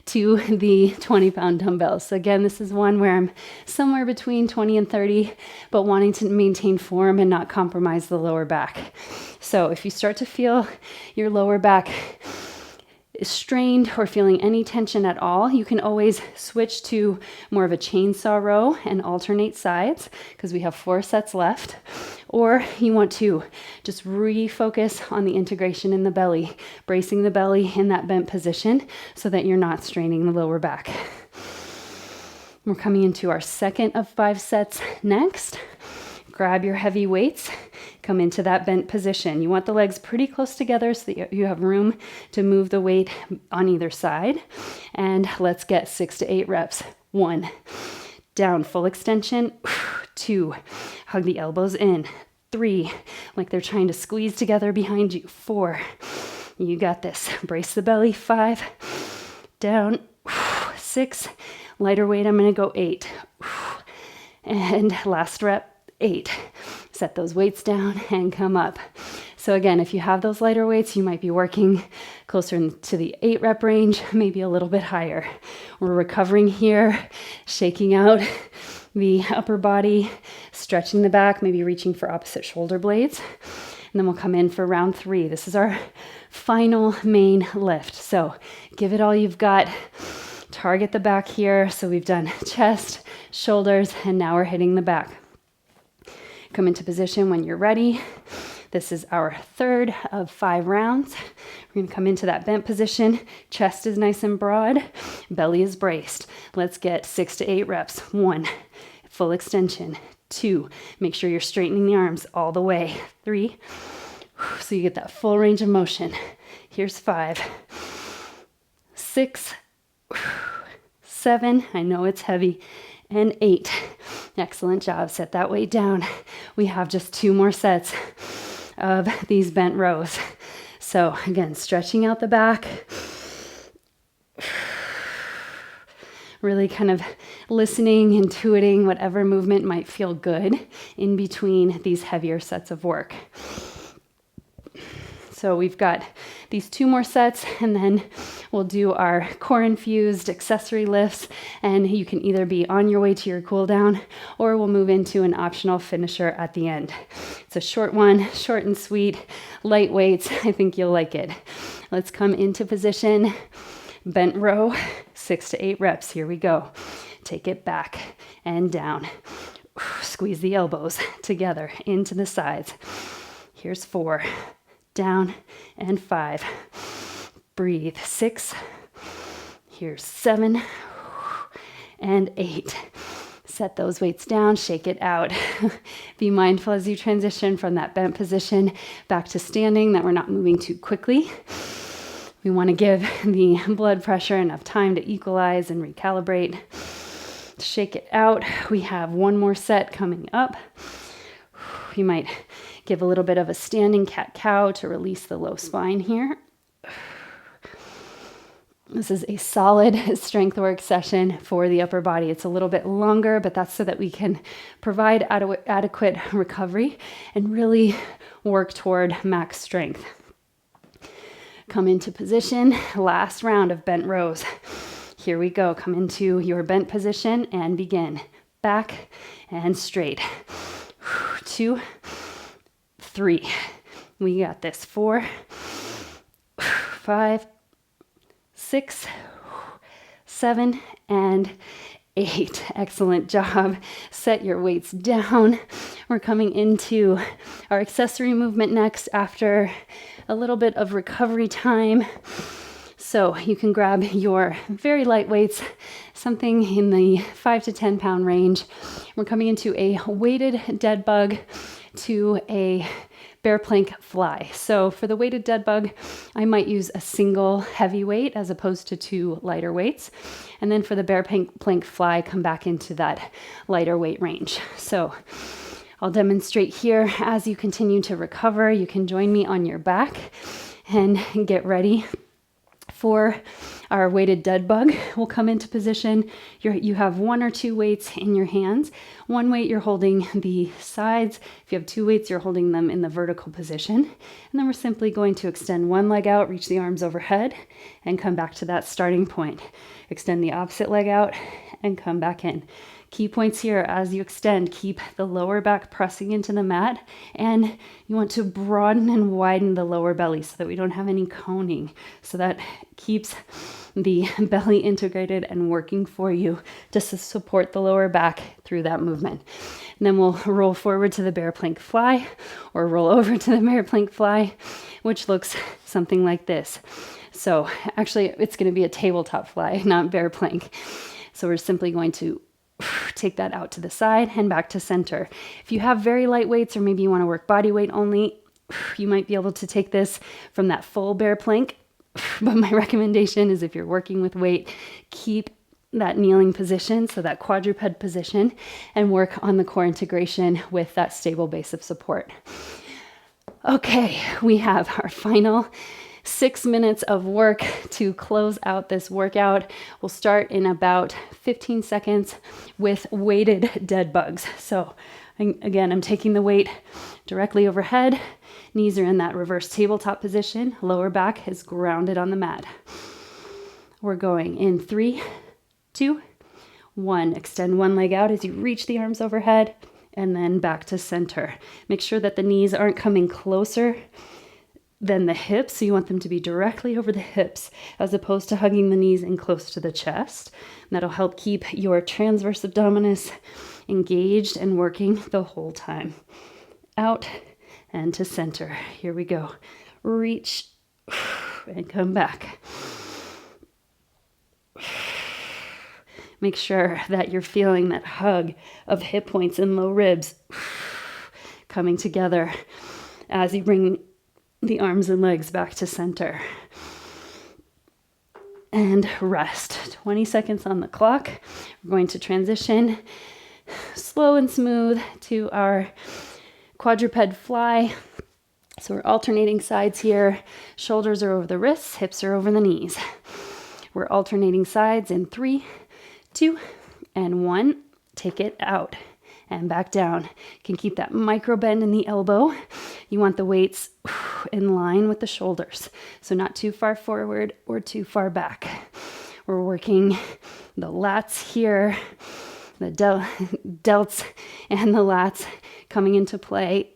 to the 20-pound dumbbells. So again, this is one where I'm somewhere between 20 and 30, but wanting to maintain form and not compromise the lower back. So if you start to feel your lower back is strained or feeling any tension at all, you can always switch to more of a chainsaw row and alternate sides because we have 4 sets left. Or you want to just refocus on the integration in the belly, bracing the belly in that bent position so that you're not straining the lower back. We're coming into our second of 5 sets next. Grab your heavy weights, come into that bent position. You want the legs pretty close together so that you have room to move the weight on either side. And let's get 6 to 8 reps. 1, down, full extension. 2, hug the elbows in. 3, like they're trying to squeeze together behind you. 4, you got this. Brace the belly. 5, down. 6, lighter weight, I'm gonna go 8. And last rep. 8. Set those weights down and come up. So again, if you have those lighter weights, you might be working closer to the 8 rep range, maybe a little bit higher. We're recovering here, shaking out the upper body, stretching the back, maybe reaching for opposite shoulder blades. And then we'll come in for round 3. This is our final main lift. So give it all you've got. Target the back here. So we've done chest, shoulders, and now we're hitting the back. Come into position when you're ready. This is our third of 5 rounds. We're gonna come into that bent position. Chest is nice and broad. Belly is braced. Let's get 6 to 8 reps. 1, full extension. 2, make sure you're straightening the arms all the way. 3, So you get that full range of motion. Here's 5, 6, 7, I know it's heavy, and 8. Excellent job. Set that weight down. We have just 2 more sets of these bent rows. So again, stretching out the back, really kind of listening, intuiting whatever movement might feel good in between these heavier sets of work. So we've got these 2 more sets, and then we'll do our core-infused accessory lifts, and you can either be on your way to your cool down, or we'll move into an optional finisher at the end. It's a short one, short and sweet, light weights. I think you'll like it. Let's come into position, bent row, 6 to 8 reps. Here we go. Take it back and down. Squeeze the elbows together into the sides. Here's 4. Down, and 5. Breathe. 6. Here's 7 and 8. Set those weights down, shake it out. Be mindful as you transition from that bent position back to standing that we're not moving too quickly. We want to give the blood pressure enough time to equalize and recalibrate. Shake it out. We have 1 more set coming up. You might give a little bit of a standing cat-cow to release the low spine here. This is a solid strength work session for the upper body. It's a little bit longer, but that's so that we can provide adequate recovery and really work toward max strength. Come into position. Last round of bent rows. Here we go. Come into your bent position and begin. Back and straight. 2, 3. We got this. 4, 5, 6, 7, and 8. Excellent job. Set your weights down. We're coming into our accessory movement next after a little bit of recovery time. So you can grab your very light weights, something in the 5 to 10 pound range. We're coming into a weighted dead bug to a bear plank fly. So for the weighted dead bug, I might use a single heavy weight as opposed to 2 lighter weights. And then for the bear plank fly, come back into that lighter weight range. So I'll demonstrate here as you continue to recover. You can join me on your back and get ready for our weighted dead bug. We'll come into position. You have 1 or 2 weights in your hands. 1 weight, you're holding the sides. If you have 2 weights, you're holding them in the vertical position. And then we're simply going to extend 1 leg out, reach the arms overhead, and come back to that starting point. Extend the opposite leg out and come back in. Key points here as you extend, keep the lower back pressing into the mat, and you want to broaden and widen the lower belly so that we don't have any coning. So that keeps the belly integrated and working for you just to support the lower back through that movement. And then we'll roll forward to the bear plank fly or roll over to the bear plank fly, which looks something like this. So actually it's going to be a tabletop fly, not bear plank. So we're simply going to take that out to the side and back to center. If you have very light weights, or maybe you want to work body weight only, you might be able to take this from that full bear plank. But my recommendation is if you're working with weight, keep that kneeling position, so that quadruped position, and work on the core integration with that stable base of support. Okay, we have our final 6 minutes of work to close out this workout. We'll start in about 15 seconds with weighted dead bugs. So again, I'm taking the weight directly overhead. Knees are in that reverse tabletop position. Lower back is grounded on the mat. We're going in 3, 2, 1. Extend 1 leg out as you reach the arms overhead, and then back to center. Make sure that the knees aren't coming closer than the hips, so you want them to be directly over the hips as opposed to hugging the knees in close to the chest. And that'll help keep your transverse abdominis engaged and working the whole time. Out and to center. Here we go. Reach and come back. Make sure that you're feeling that hug of hip points and low ribs coming together as you bring the arms and legs back to center. And rest. 20 seconds on the clock. We're going to transition slow and smooth to our quadruped fly. So we're alternating sides here. Shoulders are over the wrists, hips are over the knees. We're alternating sides in 3, 2, and 1. Take it out and back down. You can keep that micro bend in the elbow. You want the weights in line with the shoulders. So not too far forward or too far back. We're working the lats here, the delts and the lats coming into play.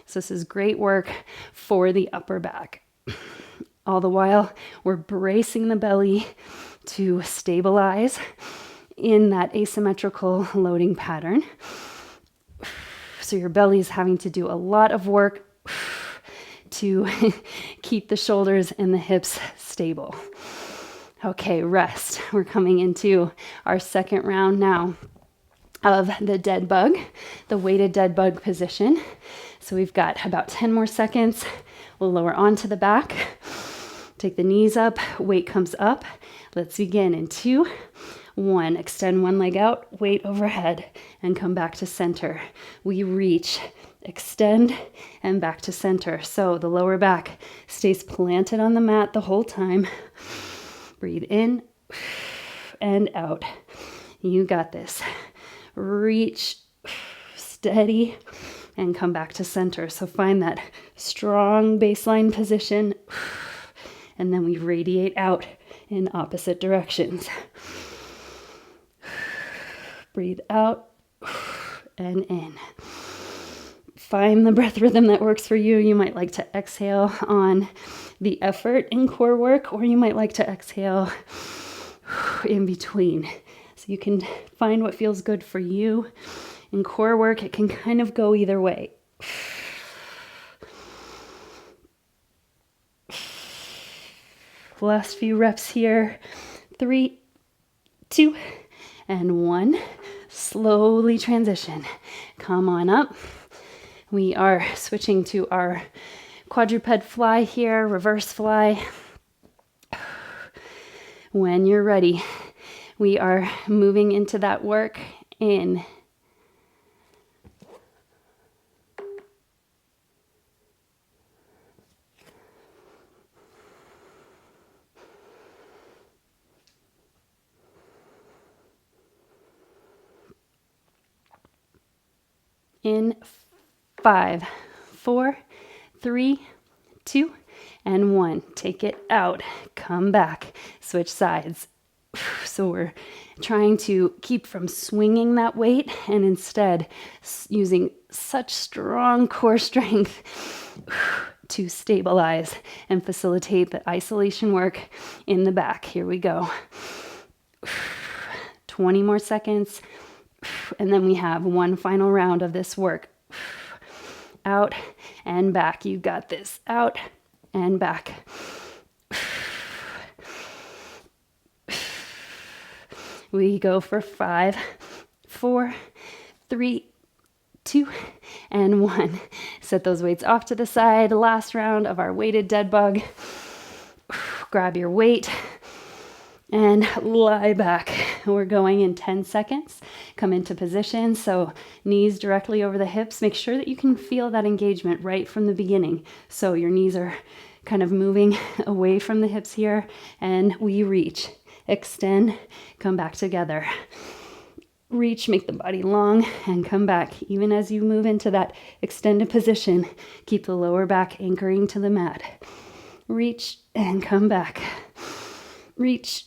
So this is great work for the upper back. All the while, we're bracing the belly to stabilize in that asymmetrical loading pattern. So your belly is having to do a lot of work to keep the shoulders and the hips stable. Okay, rest. We're coming into our second round now of the dead bug, the weighted dead bug position. So we've got about 10 more seconds. We'll lower onto the back. Take the knees up, weight comes up. Let's begin in 2, 1. Extend one leg out, weight overhead, and come back to center. We reach, extend, and back to center. So the lower back stays planted on the mat the whole time. Breathe in and out. You got this. Reach, steady, and come back to center. So find that strong baseline position, and then we radiate out in opposite directions. Breathe out and in. Find the breath rhythm that works for you. You might like to exhale on the effort in core work, or you might like to exhale in between. So you can find what feels good for you. In core work, it can kind of go either way. Last few reps here. 3, 2, and 1. Slowly transition. Come on up. We are switching to our quadruped fly here, reverse fly. When you're ready, we are moving into that work in 5, 4, 3, 2, and 1. Take it out. Come back. Switch sides. So we're trying to keep from swinging that weight and instead using such strong core strength to stabilize and facilitate the isolation work in the back. Here we go. 20 more seconds. And then we have one final round of this work. Out and back. You got this. Out and back. We go for 5, 4, 3, 2, and 1. Set those weights off to the side. Last round of our weighted dead bug. Grab your weight and lie back. We're going in 10 seconds. Come into position. So knees directly over the hips. Make sure that you can feel that engagement right from the beginning. So your knees are kind of moving away from the hips here, and we reach, extend, come back together. Reach, make the body long, and come back. Even as you move into that extended position, keep the lower back anchoring to the mat. Reach and come back. Reach,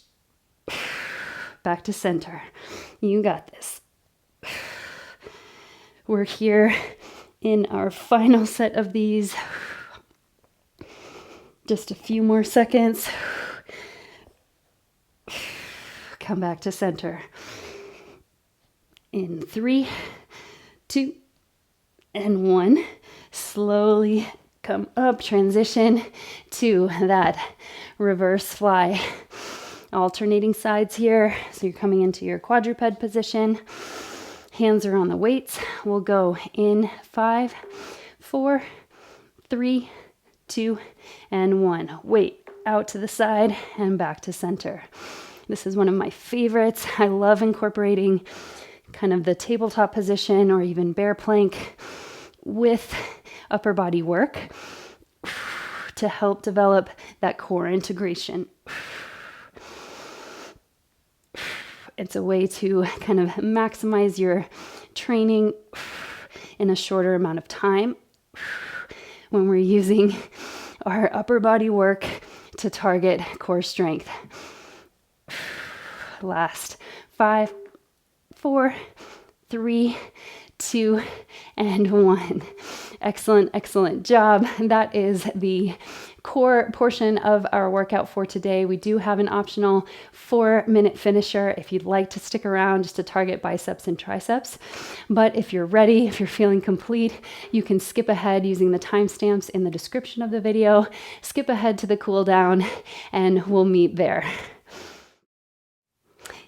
back to center. You got this. We're here in our final set of these. Just a few more seconds. Come back to center. In 3, 2, and 1. Slowly come up, transition to that reverse fly. Alternating sides here. So you're coming into your quadruped position. Hands are on the weights. We'll go in 5, 4, 3, 2, and 1. Weight out to the side and back to center. This is one of my favorites. I love incorporating kind of the tabletop position or even bear plank with upper body work to help develop that core integration. It's a way to kind of maximize your training in a shorter amount of time when we're using our upper body work to target core strength. Last 5, 4, 3, 2, and 1. Excellent, excellent job. That is the core portion of our workout for today. We do have an optional 4-minute finisher if you'd like to stick around just to target biceps and triceps. But if you're ready, if you're feeling complete, you can skip ahead using the timestamps in the description of the video. Skip ahead to the cool down and we'll meet there.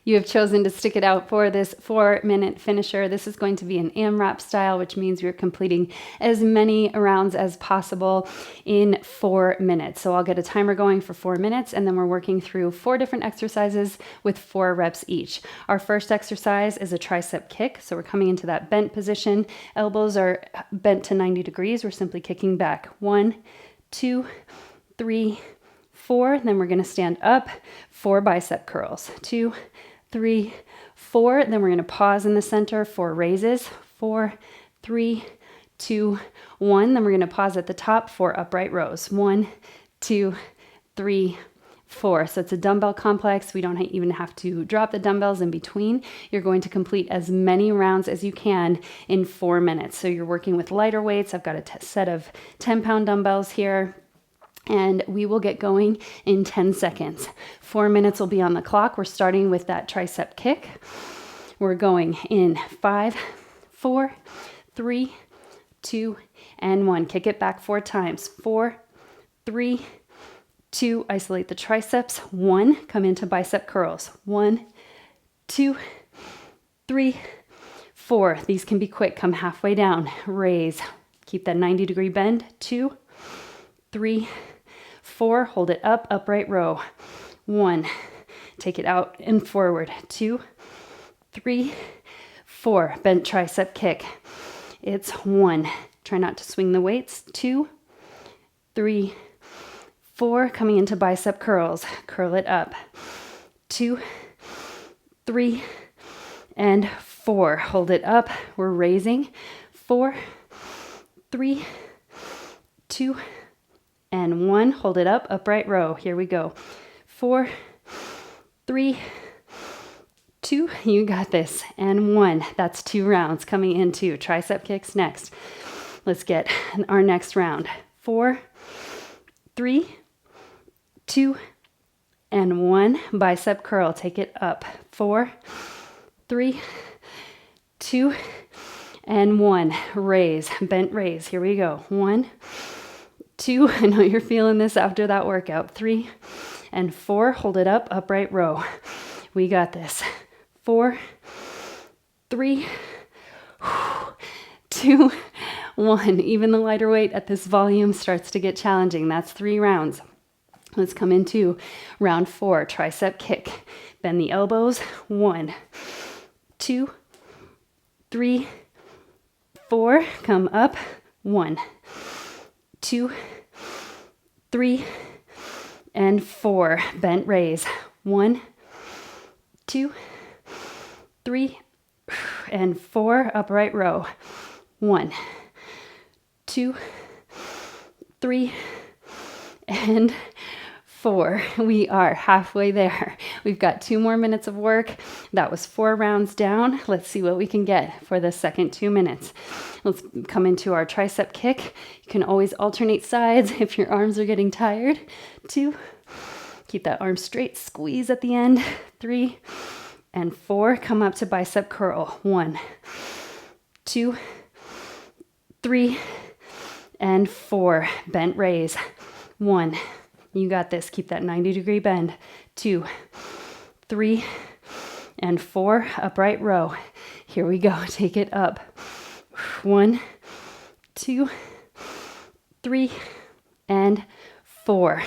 You have chosen to stick it out for this 4-minute finisher. This is going to be an AMRAP style, which means you're completing as many rounds as possible in 4 minutes. So I'll get a timer going for 4 minutes, and then we're working through 4 different exercises with 4 reps each. Our first exercise is a tricep kick. So we're coming into that bent position. Elbows are bent to 90 degrees. We're simply kicking back. 1, 2, 3, 4. Then we're going to stand up. 4 bicep curls. 2, 3, 4. Then we're going to pause in the center for raises. 4, 3, 2, 1. Then we're going to pause at the top for upright rows. 1, 2, 3, 4. So it's a dumbbell complex. We don't even have to drop the dumbbells in between. You're going to complete as many rounds as you can in 4 minutes. So you're working with lighter weights. I've got a set of 10-pound dumbbells here. And we will get going in 10 seconds. 4 minutes will be on the clock. We're starting with that tricep kick. We're going in 5, 4, 3, 2, and 1. Kick it back 4 times. 4, 3, 2. Isolate the triceps. 1. Come into bicep curls. 1, 2, 3, 4. These can be quick. Come halfway down. Raise. Keep that 90-degree bend. 2, 3, 4, hold it up, upright row. 1, take it out and forward. 2, 3, 4, bent tricep kick. It's 1. Try not to swing the weights. 2, 3, 4, coming into bicep curls. Curl it up. 2, 3, and 4. Hold it up. We're raising. 4, 3, 2, and 1. Hold it up, upright row. Here we go. 4, 3, 2. You got this. And 1. That's 2 rounds. Coming into tricep kicks next. Let's get our next round. 4, 3, 2, and 1. Bicep curl. Take it up. 4, 3, 2, and 1. Raise. Bent raise. Here we go. 1, 2, I know you're feeling this after that workout. 3 and 4, hold it up, upright row. We got this. 4, 3, 2, 1. Even the lighter weight at this volume starts to get challenging. That's 3 rounds. Let's come into round 4, tricep kick. Bend the elbows. 1, 2, 3, 4. Come up. 1, 2, 3, and 4. Bent raise. 1, 2, 3, and 4. Upright row. 1, 2, 3, and 4. We are halfway there. We've got 2 more minutes of work. That was 4 rounds down. Let's see what we can get for the second 2 minutes. Let's come into our tricep kick. You can always alternate sides if your arms are getting tired. 2, keep that arm straight, squeeze at the end. 3 and 4, come up to bicep curl. 1, 2, 3, and 4. Bent raise. 1, you got this. Keep that 90-degree bend. 2, 3, and 4. Upright row. Here we go. Take it up. 1, 2, 3, and 4.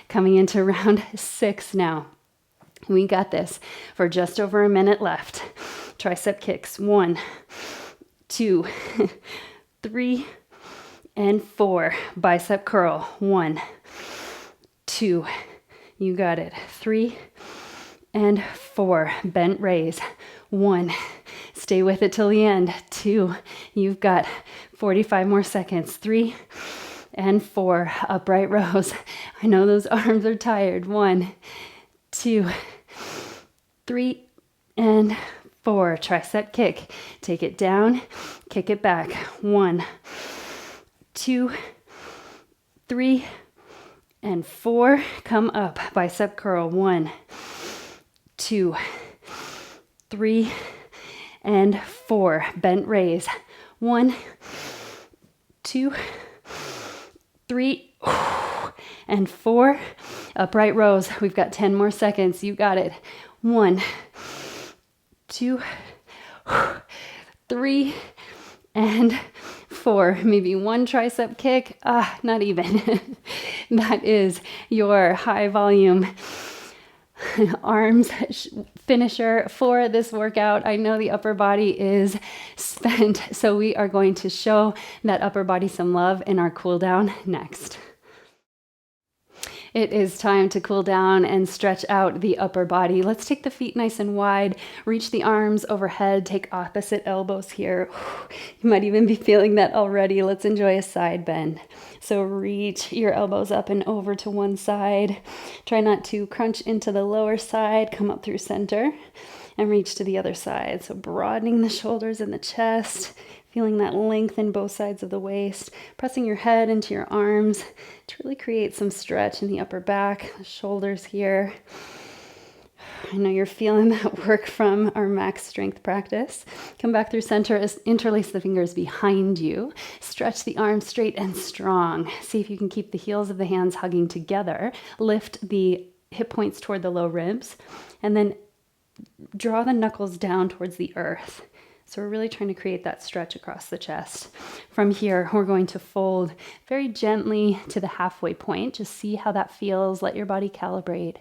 Coming into round 6 now. We got this for just over a minute left. Tricep kicks. 1, 2, 3, and 4. Bicep curl. 1, 2. You got it. 3 and 4. Bent raise. 1. Stay with it till the end. 2. You've got 45 more seconds. 3 and 4. Upright rows. I know those arms are tired. 1, 2, 3, and 4. Tricep kick. Take it down. Kick it back. 1, 2, 3, and 4. Come up. Bicep curl. 1, 2, 3, and 4. Bent raise. 1, 2, 3, and 4. Upright rows. We've got 10 more seconds. You got it. 1, 2, 3, and 4. Maybe 1 tricep kick. Not even. That is your high volume arms finisher for this workout. I know the upper body is spent, so we are going to show that upper body some love in our cool down next. It is time to cool down and stretch out the upper body. Let's take the feet nice and wide, reach the arms overhead, take opposite elbows here. You might even be feeling that already. Let's enjoy a side bend. So reach your elbows up and over to one side. Try not to crunch into the lower side. Come up through center and reach to the other side. So broadening the shoulders and the chest, feeling that length in both sides of the waist, pressing your head into your arms to really create some stretch in the upper back, the shoulders here. I know you're feeling that work from our max strength practice. Come back through center, interlace the fingers behind you, stretch the arms straight and strong. See if you can keep the heels of the hands hugging together. Lift the hip points toward the low ribs, and then draw the knuckles down towards the earth. So we're really trying to create that stretch across the chest. From here, we're going to fold very gently to the halfway point. Just see how that feels. Let your body calibrate.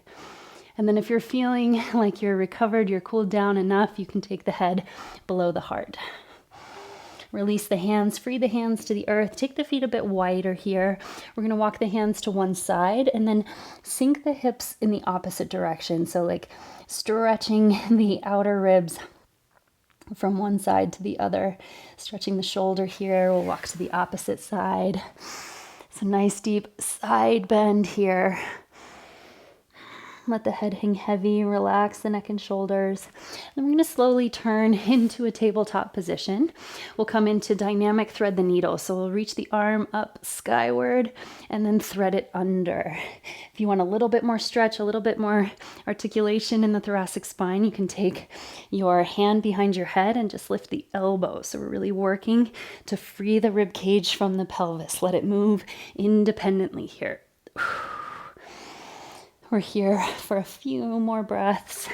And then if you're feeling like you're recovered, you're cooled down enough, you can take the head below the heart. Release the hands, free the hands to the earth. Take the feet a bit wider here. We're going to walk the hands to one side and then sink the hips in the opposite direction. So like stretching the outer ribs from one side to the other, stretching the shoulder here. We'll walk to the opposite side. So nice deep side bend here. Let the head hang heavy, relax the neck and shoulders. Then we're going to slowly turn into a tabletop position. We'll come into dynamic thread the needle. So we'll reach the arm up skyward and then thread it under. If you want a little bit more stretch, a little bit more articulation in the thoracic spine, you can take your hand behind your head and just lift the elbow. So we're really working to free the rib cage from the pelvis. Let it move independently here. We're here for a few more breaths.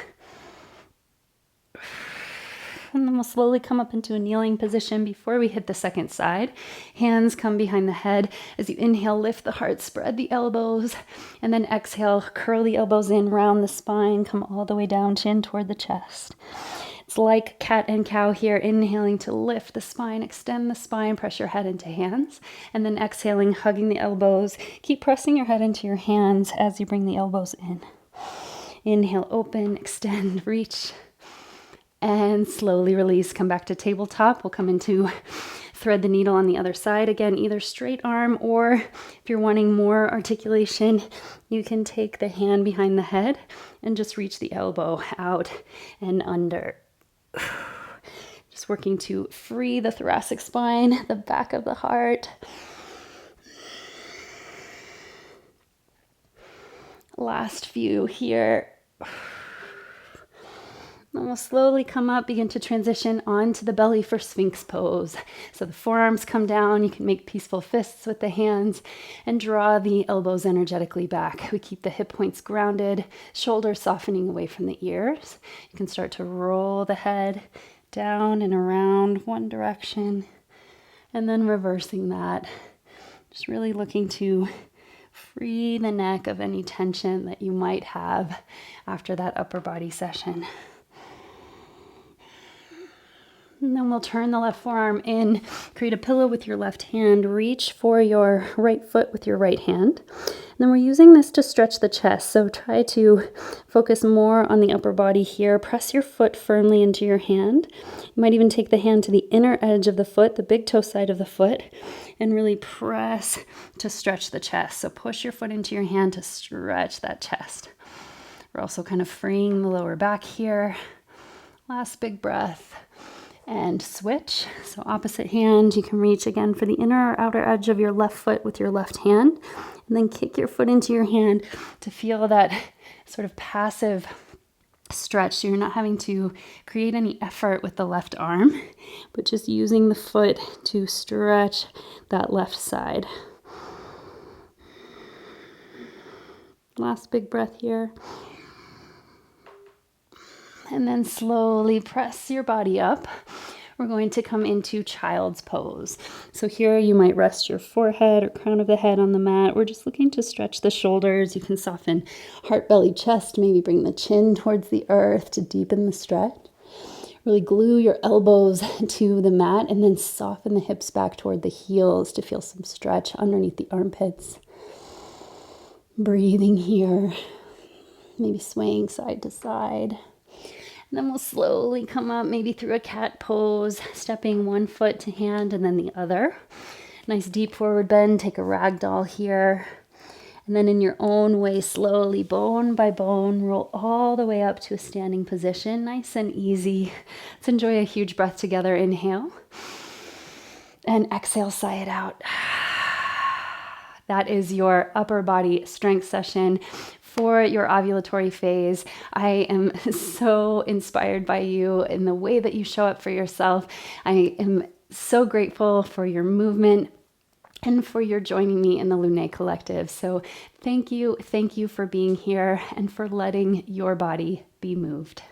And then we'll slowly come up into a kneeling position before we hit the second side. Hands come behind the head. As you inhale, lift the heart, spread the elbows, and then exhale, curl the elbows in, round the spine, come all the way down, chin toward the chest. It's like cat and cow here, inhaling to lift the spine, extend the spine, press your head into hands, and then exhaling, hugging the elbows. Keep pressing your head into your hands as you bring the elbows in. Inhale, open, extend, reach, and slowly release. Come back to tabletop. We'll come into thread the needle on the other side. Again, either straight arm, or if you're wanting more articulation, you can take the hand behind the head and just reach the elbow out and under. Just working to free the thoracic spine, the back of the heart. Last few here. Then we'll slowly come up, begin to transition onto the belly for Sphinx pose. So the forearms come down. You can make peaceful fists with the hands and draw the elbows energetically back. We keep the hip points grounded, shoulders softening away from the ears. You can start to roll the head down and around one direction and then reversing that. Just really looking to Free the neck of any tension that you might have after that upper body session. And then we'll turn the left forearm in, create a pillow with your left hand, reach for your right foot with your right hand. And then we're using this to stretch the chest. So try to focus more on the upper body here. Press your foot firmly into your hand. You might even take the hand to the inner edge of the foot, the big toe side of the foot, and really press to stretch the chest. So push your foot into your hand to stretch that chest. We're also kind of freeing the lower back here. Last big breath. And switch. So opposite hand, you can reach again for the inner or outer edge of your left foot with your left hand. And then kick your foot into your hand to feel that sort of passive stretch. So you're not having to create any effort with the left arm, but just using the foot to stretch that left side. Last big breath here. And then slowly press your body up. We're going to come into child's pose. So here you might rest your forehead or crown of the head on the mat. We're just looking to stretch the shoulders. You can soften heart, belly, chest. Maybe bring the chin towards the earth to deepen the stretch. Really glue your elbows to the mat and then soften the hips back toward the heels to feel some stretch underneath the armpits. Breathing here. Maybe swaying side to side. And then we'll slowly come up, maybe through a cat pose, stepping one foot to hand and then the other. Nice deep forward bend, take a ragdoll here. And then in your own way, slowly, bone by bone, roll all the way up to a standing position, nice and easy. Let's enjoy a huge breath together. Inhale. And exhale, sigh it out. That is your upper body strength session for your ovulatory phase. I am so inspired by you in the way that you show up for yourself. I am so grateful for your movement and for your joining me in the Lune Collective. So thank you for being here and for letting your body be moved.